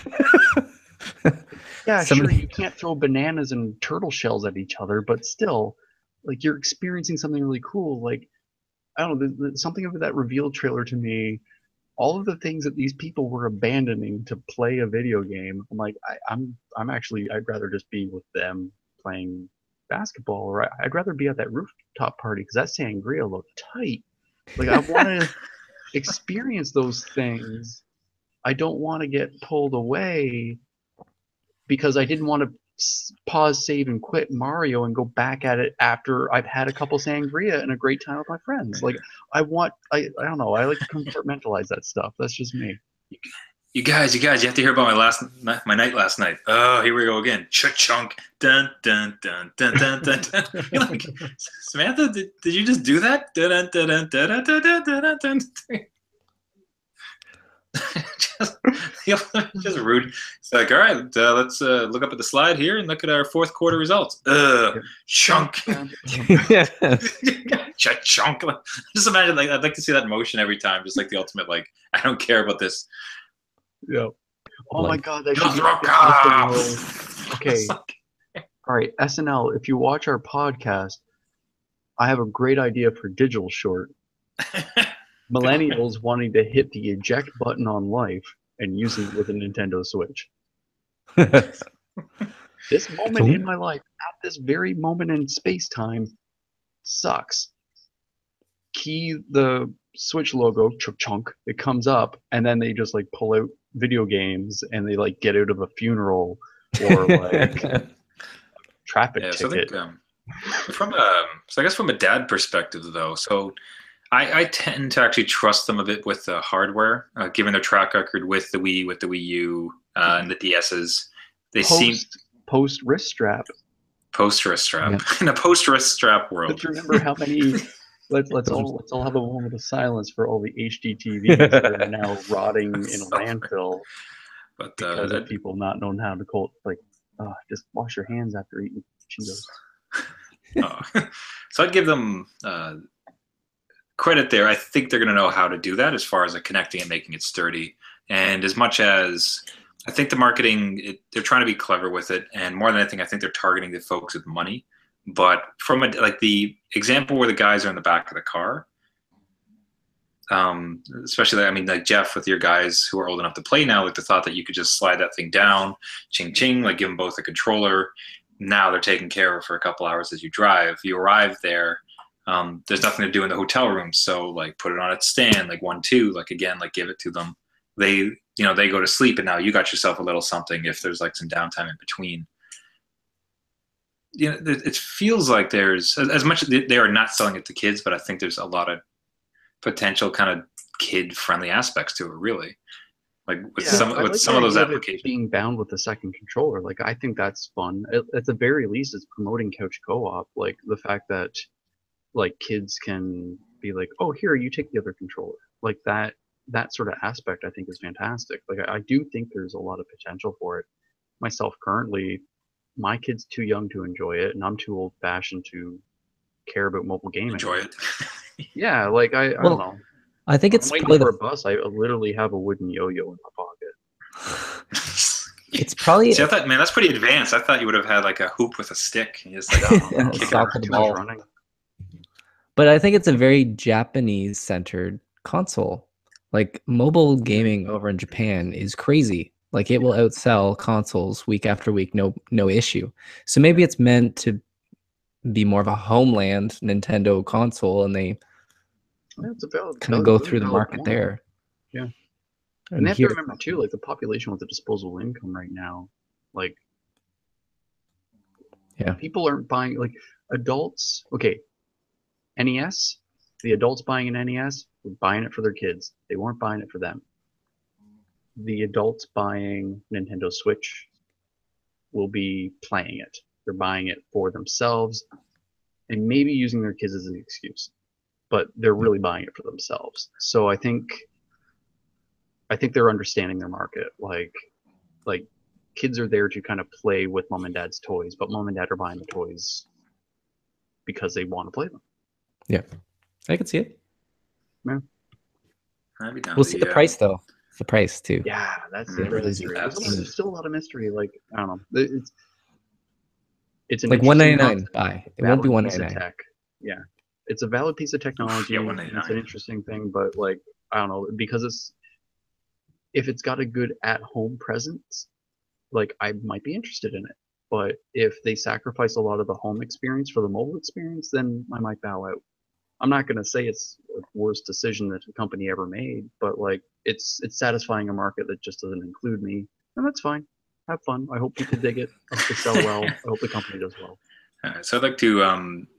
Yeah, sure, you can't throw bananas and turtle shells at each other, but still, like you're experiencing something really cool. Like I don't know, there's something about that reveal trailer to me. All of the things that these people were abandoning to play a video game, I'm like, I'm actually, I'd rather just be with them playing basketball, or I'd rather be at that rooftop party because that sangria looked tight. Like I want to experience those things. I don't want to get pulled away because I didn't want to pause, save, and quit Mario and go back at it after I've had a couple sangria and a great time with my friends. Like I don't know. I like to compartmentalize that stuff. That's just me.
You guys, you have to hear about my night last night. Oh, here we go again. Cha-chunk. Dun, dun, dun, dun, dun, dun, dun. You're like, Samantha, did you just do that? Dun, dun, dun, dun, dun, dun, dun, dun, dun, dun. just rude. It's like, all right, let's look up at the slide here and look at our fourth quarter results. Chunk. Chunk. Just imagine, like, I'd like to see that motion every time, just like the ultimate, like, I don't care about this.
Yeah. Oh
Like,
my God, that should be okay. All right, SNL. If you watch our podcast, I have a great idea for digital short. Millennials wanting to hit the eject button on life and using it with a Nintendo Switch. This moment in my life, at this very moment in space time, sucks. Key the Switch logo, chunk, it comes up, and then they just like pull out video games and they like get out of a funeral or like traffic ticket.
So I guess from a dad perspective though, so I tend to actually trust them a bit with the hardware, given their track record with the Wii, with the Wii U, and the DSs. They seem
post wrist strap.
Post wrist strap in a post wrist strap world.
Let's remember how many. Let's all have a moment of silence for all the HD TVs that are now rotting in a landfill because of people not knowing how to just wash your hands after eating Cheetos.
So I'd give them credit there. I think they're going to know how to do that as far as connecting and making it sturdy. And as much as I think the marketing, they're trying to be clever with it. And more than anything, I think they're targeting the folks with money. But from the example where the guys are in the back of the car, especially, like Jeff with your guys who are old enough to play now, like the thought that you could just slide that thing down, ching ching, like give them both a controller. Now they're taken care of for a couple hours as you drive. You arrive there, there's nothing to do in the hotel room, so like put it on its stand, like 1, 2, like again, like give it to them. They go to sleep, and now you got yourself a little something if there's like some downtime in between. It feels like there's as much they are not selling it to kids, but I think there's a lot of potential kind of kid-friendly aspects to it, really. Like with some of those applications
being bound with a second controller, like I think that's fun. At the very least, it's promoting couch co-op. Like the fact that like kids can be like, oh, here, you take the other controller. Like that sort of aspect, I think is fantastic. Like I do think there's a lot of potential for it. Myself currently. My kid's too young to enjoy it, and I'm too old-fashioned to care about mobile gaming.
Enjoy it.
Yeah, like I don't know.
I think it's
waiting for a bus. I literally have a wooden yo-yo in my pocket.
It's probably.
See, I thought, man, that's pretty advanced. I thought you would have had like a hoop with a stick. And just like kick
the ball. Running. But I think it's a very Japanese-centered console. Like mobile gaming over in Japan is crazy. Like it will outsell consoles week after week, no issue. So maybe it's meant to be more of a homeland Nintendo console, and they kind of go through the market there.
Yeah, and they have to remember too, like the population with a disposable income right now, like people aren't buying like adults. Okay, NES, the adults buying an NES were buying it for their kids. They weren't buying it for them. The adults buying Nintendo Switch will be playing it. They're buying it for themselves and maybe using their kids as an excuse, but they're really buying it for themselves. So I think they're understanding their market. Like kids are there to kind of play with mom and dad's toys, but mom and dad are buying the toys because they want to play them.
Yeah, I can see it.
Yeah.
We'll see the price though. The price too.
Yeah, that's the mystery. There's still a lot of mystery. Like I don't know. It's an
like $199. Buy. It won't be $199.
Yeah, it's a valid piece of technology.
Yeah, $199.
It's an interesting thing, but like I don't know, because if it's got a good at-home presence, like I might be interested in it. But if they sacrifice a lot of the home experience for the mobile experience, then I might bow out. I'm not going to say it's the worst decision that the company ever made, but like it's satisfying a market that just doesn't include me, and that's fine. Have fun. I hope people dig it. I hope they sell well. I hope the company does well.
All right, so I'd like to,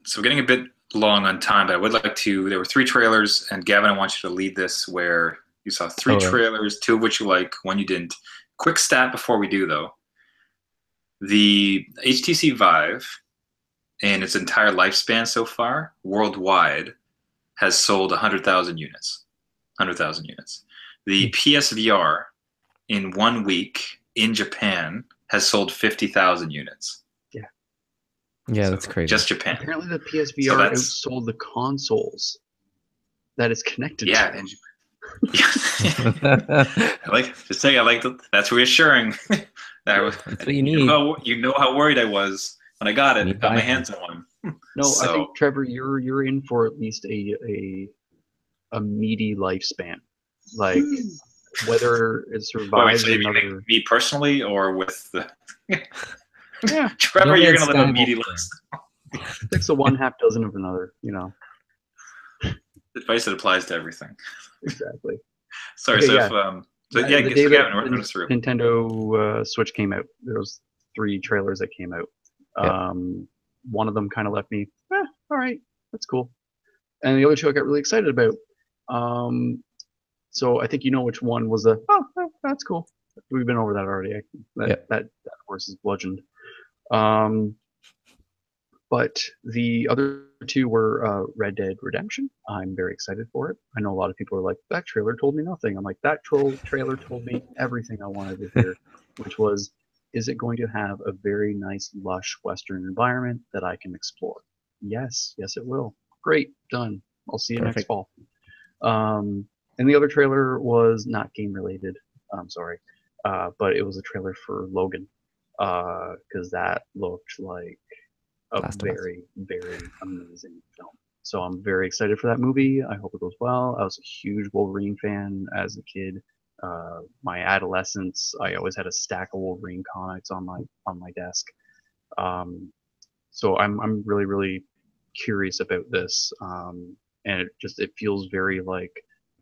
so we're getting a bit long on time, but I would like to, there were 3 trailers, and Gavin, I want you to lead this where You saw 3
Oh, right.
trailers, 2 of which you like, 1 you didn't. Quick stat before we do, though. The HTC Vive, in its entire lifespan so far, worldwide, has sold 100,000 units. 100,000 units. The PSVR, in 1 week, in Japan, has sold 50,000 units.
Yeah,
So
that's crazy.
just Japan.
Apparently, the PSVR outsold the consoles that it's connected
Yeah,
to.
and that's reassuring.
That's what you need.
You know how worried I was when I got it, got my hands on one.
No,
So,
I think Trevor, you're in for at least a meaty lifespan. Like whether it survives another.
Me personally, or with the
Yeah,
Trevor, you're gonna live a meaty life.
6 of one, half dozen of another. You know.
Advice that applies to everything.
Exactly.
Sorry,
okay,
so
the
yeah,
day
so
that
run us through.
Nintendo Switch came out, there was 3 trailers that came out.
Yep.
One of them kind of left me, all right, that's cool. And the other 2 I got really excited about. So I think you know which one was that's cool. We've been over that already. That horse is bludgeoned. But the other 2 were Red Dead Redemption. I'm very excited for it. I know a lot of people are like, that trailer told me nothing. I'm like, that trailer told me everything I wanted to hear, which was, is it going to have a very nice, lush Western environment that I can explore? Yes, it will. Great, done. I'll see you next fall. And the other trailer was not game related. I'm sorry. But it was a trailer for Logan. Because that looked like a very, very amazing film. So I'm very excited for that movie. I hope it goes well. I was a huge Wolverine fan as a kid. My adolescence, I always had a stack of Wolverine comics on my desk. So I'm really, really curious about this. And it feels very like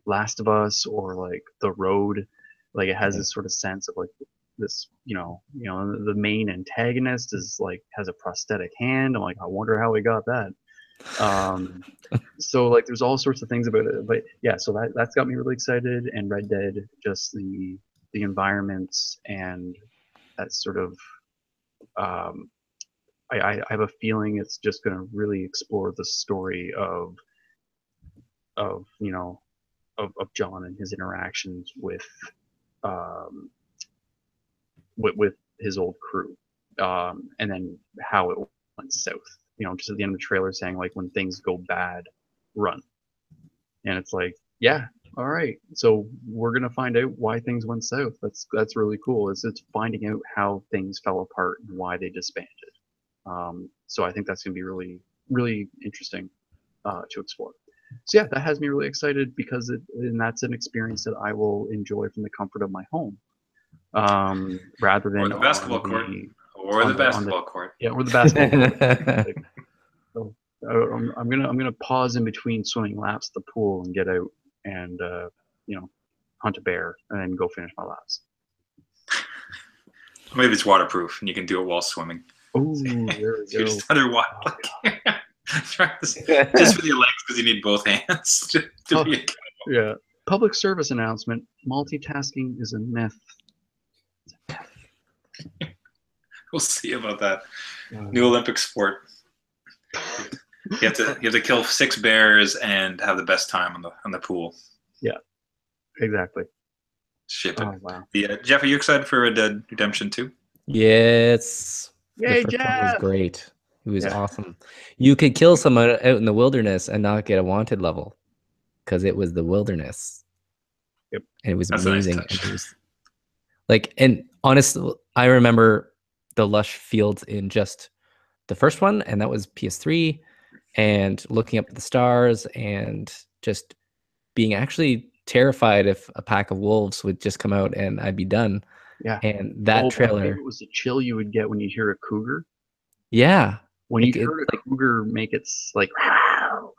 Last of Us or like The Road. Like it has this sort of sense of like this, the main antagonist is like has a prosthetic hand. I'm like, I wonder how he got that. So like there's all sorts of things about it, but yeah, so that's got me really excited. And Red Dead, just the environments and that sort of I have a feeling it's just going to really explore the story of John and his interactions with his old crew, and then how it went south. Just at the end of the trailer saying like, when things go bad, run. And it's like, yeah, all right. So we're gonna find out why things went south. That's really cool. It's finding out how things fell apart and why they disbanded. So I think that's gonna be really, really interesting to explore. So yeah, that has me really excited because that's an experience that I will enjoy from the comfort of my home. Rather than
the basketball court. Or the basketball court.
Yeah, or the basketball court. So I'm gonna pause in between swimming laps at the pool and get out and hunt a bear and then go finish my laps.
Maybe it's waterproof and you can do it while swimming.
Oh, there we go.
You're just underwater. Try this just with your legs because you need both hands to be accountable.
Yeah. Public service announcement: multitasking is a myth.
We'll see about that. New Olympic sport. You have to kill 6 bears and have the best time on the pool.
Yeah, exactly.
Ship it.
Oh, wow.
Yeah, Jeff, are you excited for Red Dead Redemption 2?
Yes.
Yay,
the first
Jeff!
one was great. It was awesome. You could kill someone out in the wilderness and not get a wanted level because it was the wilderness.
Yep.
And it was
That's
amazing.
A nice touch.
And it was like, and honestly, I remember the lush fields in just the first one, and that was PS3, and looking up at the stars and just being actually terrified if a pack of wolves would just come out and I'd be done.
Yeah.
And that trailer.
It was the chill you would get when you hear a cougar.
Yeah.
When you heard a cougar make its like,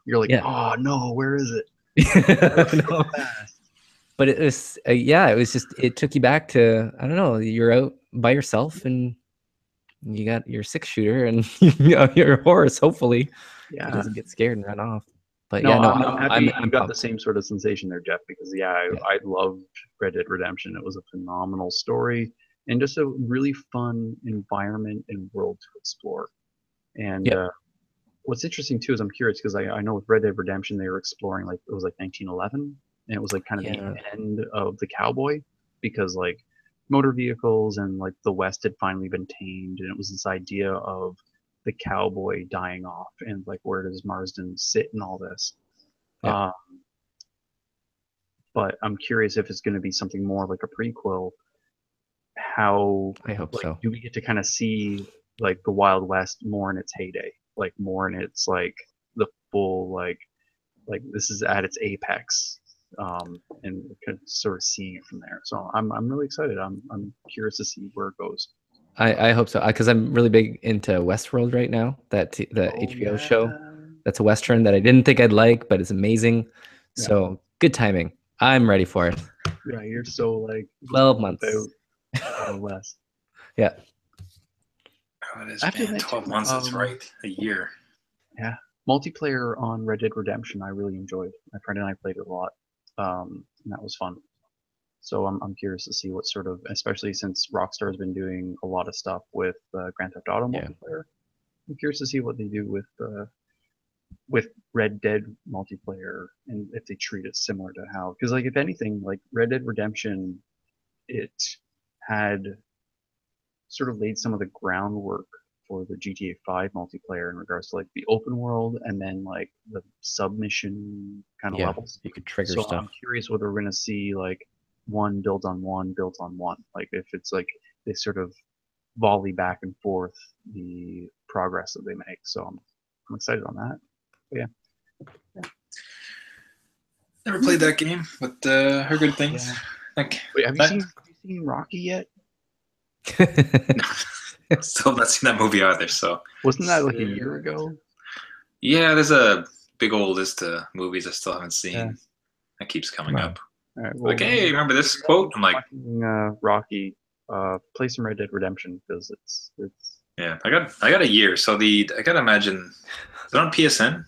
you're like, oh no, where is it?
No. But it was, it was just, it took you back to, I don't know, you're out by yourself and you got your 6-shooter and your horse, hopefully. It doesn't get scared and run off. But
No,
yeah, no,
I'm happy you got the
pumped.
same sort of sensation there, Jeff, because yeah, I loved Red Dead Redemption. It was a phenomenal story and just a really fun environment and world to explore. And
Yep.
what's interesting too is I'm curious because I know with Red Dead Redemption they were exploring like it was like 1911 and it was like kind of the
Yeah.
end of the cowboy because like motor vehicles and like the West had finally been tamed and it was this idea of the cowboy dying off and like where does Marsden sit in all this.
Yeah.
Um, but I'm curious if it's going to be something more like a prequel. How
I hope
like
so.
do we get to kind of see like the Wild West more in its heyday, like more in its like the full like this is at its apex, and kind of sort of seeing it from there. So I'm really excited. I'm curious to see where it goes.
I hope so because I'm really big into Westworld right now. The
Oh
HBO
yeah,
show. That's a Western that I didn't think I'd like, but it's amazing.
yeah,
So good timing. I'm ready for it.
yeah. You're so like
12
about
months.
Wild West.
Yeah.
Oh, it is,
I have to
man.
admit
12
too.
months, that's right. A year.
Yeah, multiplayer on Red Dead Redemption I really enjoyed. My friend and I played it a lot, and that was fun. So I'm curious to see what sort of, especially since Rockstar has been doing a lot of stuff with Grand Theft Auto
Yeah.
multiplayer. I'm curious to see what they do with Red Dead multiplayer and if they treat it similar to how, because like if anything, like Red Dead Redemption, it had sort of laid some of the groundwork for the GTA 5 multiplayer in regards to like the open world and then like the submission kind of
Yeah.
levels.
You could trigger
So
stuff.
I'm curious whether we're going to see like one builds on one, builds on one. Like if it's like they sort of volley back and forth the progress that they make. So I'm excited on that. But yeah.
Never played that game, but heard good things.
Yeah.
Like,
Wait, have you seen Rocky yet?
still not seen that movie either. So
Wasn't that like a year ago?
yeah, there's a big old list of movies I still haven't seen.
Yeah.
That keeps coming up.
All right, well,
Like, hey, remember this quote? I'm like,
Rocky, play some Red Dead Redemption because it's
yeah, I got a year. So I gotta imagine. Is it on PSN?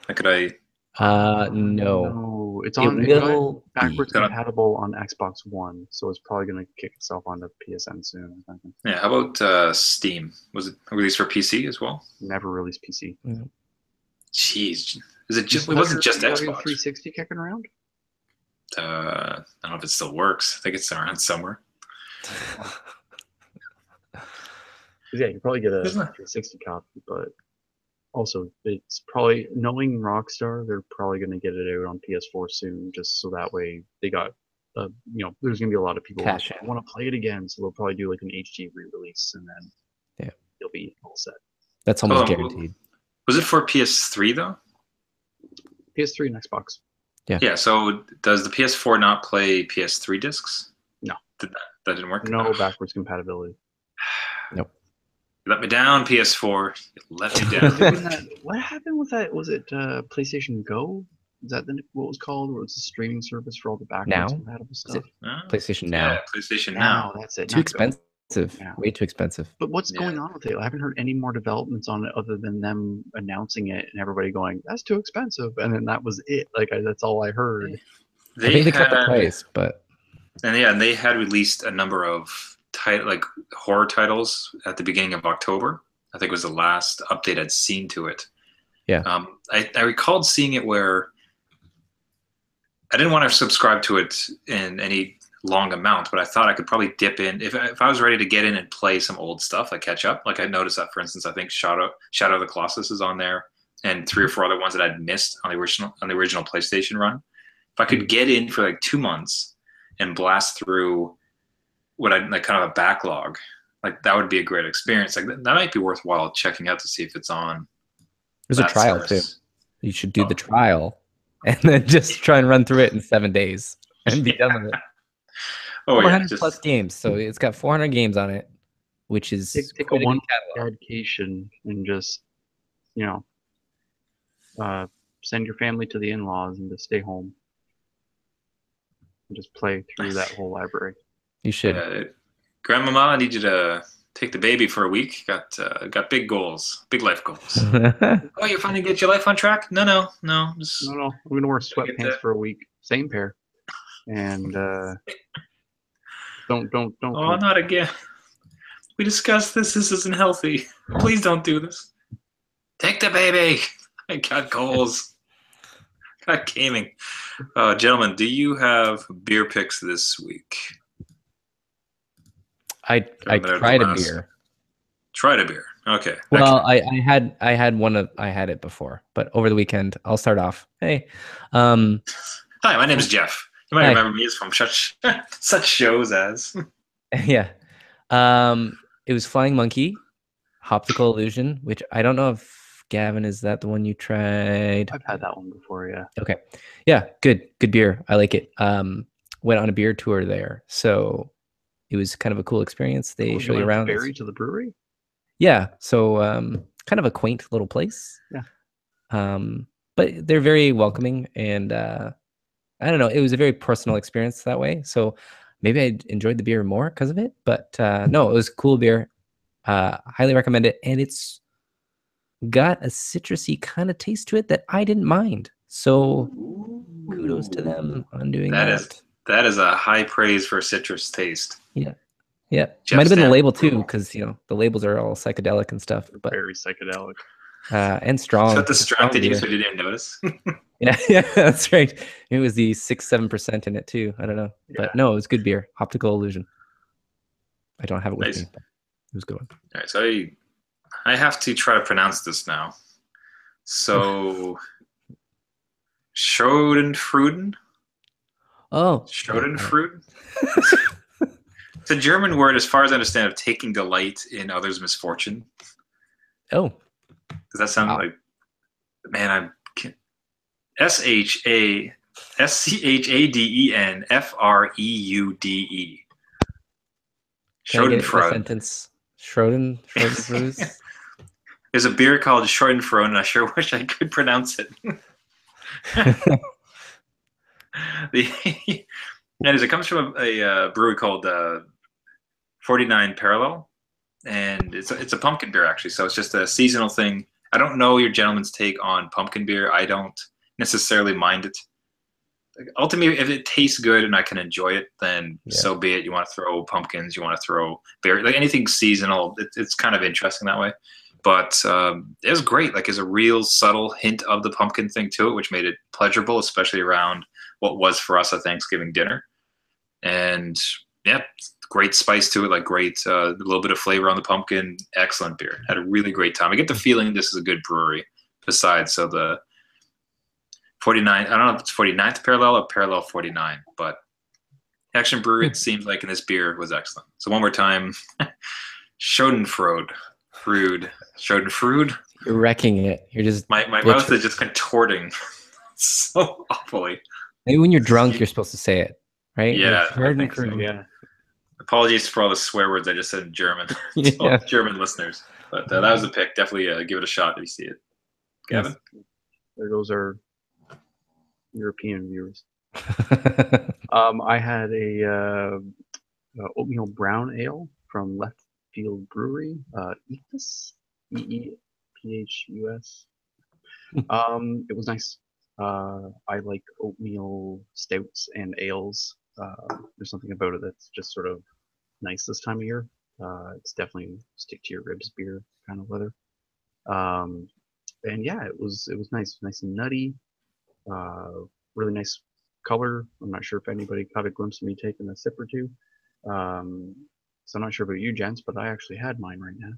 Like, could I?
No.
no, it's
It
on
will
backwards
be.
compatible on Xbox One, so it's probably gonna kick itself onto PSN soon. I think.
Yeah. How about Steam? Was it released for PC as well?
Never released PC.
Jeez, is it just? It wasn't just
you have
Xbox.
your 360 kicking around?
I don't know if it still works. I think it's around somewhere.
Yeah, you probably get a
Isn't it?
360 copy, but also it's probably knowing Rockstar, they're probably going to get it out on PS4 soon, just so that way they got, there's going to be a lot of people
Cash
like, I
in.
want to play it again, so they'll probably do like an HD re-release, and then you'll be all set.
That's almost guaranteed.
Was it for PS3 though?
PS3 and Xbox.
Yeah. So does the PS4 not play PS3 discs?
No.
That didn't work.
No backwards compatibility.
Nope.
You let me down, PS4. You let me down.
What happened with that? Was it PlayStation Go? Is that what it was called? Or it's a streaming service for all the backwards compatible stuff?
PlayStation Now.
Yeah, PlayStation Now.
That's it.
Too expensive. Way too expensive.
But what's going on with it? I haven't heard any more developments on it other than them announcing it and everybody going, "That's too expensive," and then that was it. Like that's all I heard.
I think they cut the price, but
and they had released a number of horror titles at the beginning of October. I think it was the last update I'd seen to it.
Yeah.
I recalled seeing it where I didn't want to subscribe to it in any long amount, but I thought I could probably dip in if I was ready to get in and play some old stuff, like catch up. Like I noticed that, for instance, I think Shadow of the Colossus is on there, and 3 or 4 other ones that I'd missed on the original PlayStation run. If I could get in for like 2 months and blast through what I like kind of a backlog, like that would be a great experience. Like that might be worthwhile checking out to see if it's on.
There's a trial too. You should do the trial and then just try and run through it in 7 days and be done with it. 400 plus games, so it's got 400 games on it, which is
take a one dedication and just send your family to the in-laws and just stay home and just play through that whole library.
You should.
Grandmama, I need you to take the baby for a week. Got big goals, big life goals. Oh, you're finally get your life on track? No. Just
No. I'm gonna wear
get
sweatpants
that.
for a week. Same pair. And don't.
Oh, not again. We discussed this. This isn't healthy. Please don't do this. Take the baby. I got goals. Got gaming. Gentlemen, do you have beer picks this week?
I tried a beer.
Tried a beer. Okay.
Well, I had it before, but over the weekend, I'll start off. Hey,
hi, my name is Jeff. You might
Hi.
remember me as from such shows as.
Yeah. It was Flying Monkey, Optical Illusion, which I don't know if Gavin, is that the one you tried?
I've had that one before, yeah.
Okay. Yeah, good beer. I like it. Went on a beer tour there, so it was kind of a cool experience. They show you around.
Barry to the brewery?
Yeah. So kind of a quaint little place.
Yeah.
But they're very welcoming, and I don't know, it was a very personal experience that way. So maybe I enjoyed the beer more because of it. But no, it was a cool beer. Highly recommend it, and it's got a citrusy kind of taste to it that I didn't mind. So kudos to them on doing that.
That is a high praise for citrus taste.
Yeah. Might have been the label too, because the labels are all psychedelic and stuff. But
very psychedelic.
And strong.
So it distracted you, so you didn't notice.
Yeah, that's right. It was the 6-7% in it too. I don't know, but no, it was good beer. Optical Illusion. I don't have it with me, but it was a good one.
All right, so I have to try to pronounce this now. So, Schadenfreude.
Oh,
Schadenfreude. It's a German word, as far as I understand, of taking delight in others' misfortune.
Oh,
does that sound like? Man, I'm Schadefreude. Schadenfreude.
Sentence. Schadenfreude.
There's a beer called Schadenfreude, and I sure wish I could pronounce it. It comes from a brewery called 49 Parallel, and it's a pumpkin beer actually. So it's just a seasonal thing. I don't know your gentleman's take on pumpkin beer. I don't necessarily mind it. Ultimately, if it tastes good and I can enjoy it, then so be it. You want to throw pumpkins, you want to throw berry, like anything seasonal. It's kind of interesting that way. But it was great. Like, there's a real subtle hint of the pumpkin thing to it, which made it pleasurable, especially around what was for us a Thanksgiving dinner. And yeah, great spice to it, like great a little bit of flavor on the pumpkin. Excellent beer. Had a really great time. I get the feeling this is a good brewery. Besides, so the 49, I don't know if it's 49th Parallel or Parallel 49, but Action Brewery, it seems like in this beer was excellent. So one more time, Schadenfreude. Schadenfreude.
You're wrecking it. You're just
my mouth is just contorting so awfully.
Maybe when you're drunk, you're supposed to say it, right?
Yeah,
like,
I think so. Yeah. Apologies for all the swear words I just said in German. To German listeners, but that was a pick. Definitely give it a shot if you see it. Gavin,
there goes our European viewers. I had a oatmeal brown ale from Left Field Brewery, Eephus, EEPHUS. It was nice. I like oatmeal stouts and ales. There's something about it that's just sort of nice this time of year. It's definitely stick to your ribs beer kind of weather. And yeah, it was nice and nutty. Really nice color. I'm not sure if anybody caught a glimpse of me taking a sip or two. So I'm not sure about you gents, but I actually had mine right now.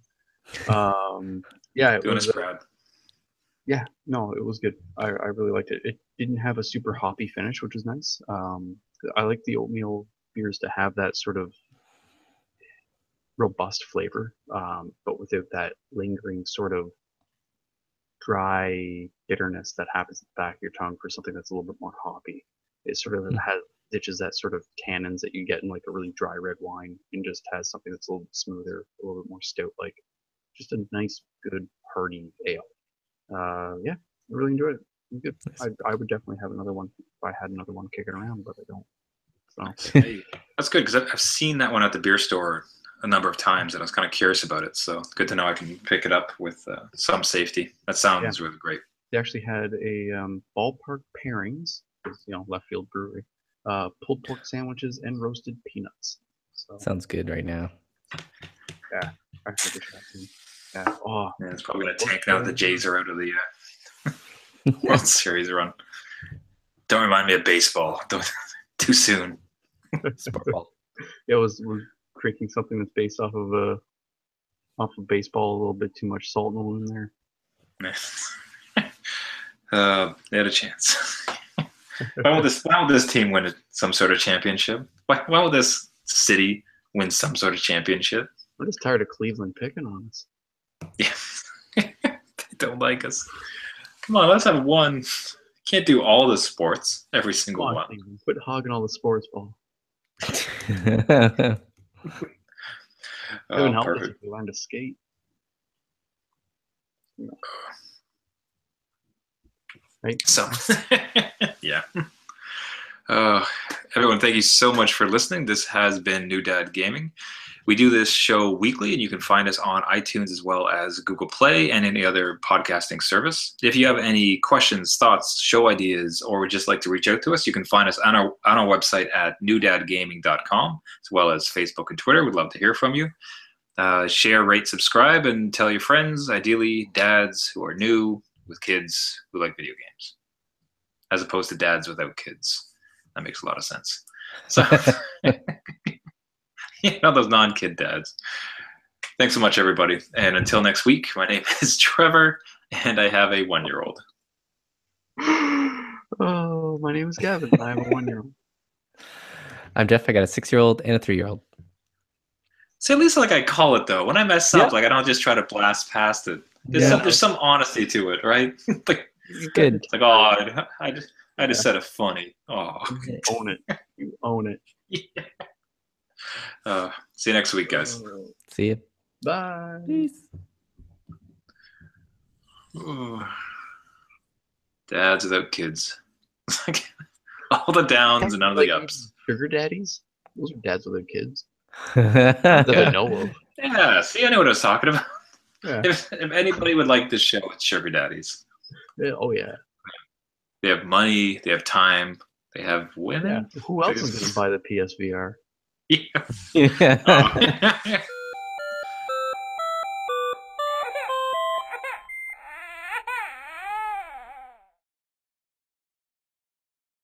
Yeah, it was
proud.
Yeah, no, it was good. I really liked it. It didn't have a super hoppy finish, which was nice. I like the oatmeal beers to have that sort of robust flavor, but without that lingering sort of dry bitterness that happens at the back of your tongue for something that's a little bit more hoppy. It sort of ditches that sort of tannins that you get in like a really dry red wine and just has something that's a little bit smoother, a little bit more stout-like. Just a nice, good, hearty ale. Yeah, I really enjoyed it. It was good. I would definitely have another one if I had another one kicking around, but I don't. So
that's good because I've seen that one at the beer store a number of times, and I was kind of curious about it. So good to know I can pick it up with some safety. That sounds really great.
They actually had a ballpark pairings, left field brewery, pulled pork sandwiches and roasted peanuts. So,
Sounds good right now.
yeah, I heard the shot too. Yeah. Oh,
yeah, it's probably going to tank now that the Jays are out of the World Series run. Don't remind me of baseball. Too soon.
Sport ball.
Yeah, we're drinking something that's based off of baseball. A little bit too much salt in the wound there.
They had a chance. Why will this team win some sort of championship? Why will this city win some sort of championship?
We're just tired of Cleveland picking on us.
Yeah. They don't like us. Come on, let's have one. Can't do all the sports, every single one.
Cleveland. Quit hogging all the sports ball.
Sounds
Perfect. If we learn to skate. Right?
So, yeah. Everyone, thank you so much for listening. This has been New Dad Gaming. We do this show weekly, and you can find us on iTunes as well as Google Play and any other podcasting service. If you have any questions, thoughts, show ideas, or would just like to reach out to us, you can find us on our website at newdadgaming.com, as well as Facebook and Twitter. We'd love to hear from you. Share, rate, subscribe, and tell your friends, ideally dads who are new with kids who like video games, as opposed to dads without kids. That makes a lot of sense. So, those non-kid dads. Thanks so much, everybody. And until next week, my name is Trevor, and I have a 1-year-old.
Oh, my name is Gavin. I have a 1-year-old.
I'm Jeff. I got a 6-year-old and a 3-year-old.
See, at least I call it, though. When I mess up, I don't just try to blast past it. There's some honesty to it, right?
Good.
It's like, oh, I just said it funny. Oh,
own it. You own it.
Yeah. See you next week, guys.
See you.
Bye.
Peace.
Ooh. Dads without kids. All the downs and none of the ups.
Sugar daddies? Those are dads without kids. That I know of.
Yeah, see, I know what I was talking about.
Yeah.
If anybody would like this show, it's sugar daddies.
Yeah, oh, yeah.
They have money, they have time, they have women.
Yeah. Who else is going to buy the PSVR?
Yeah. Oh.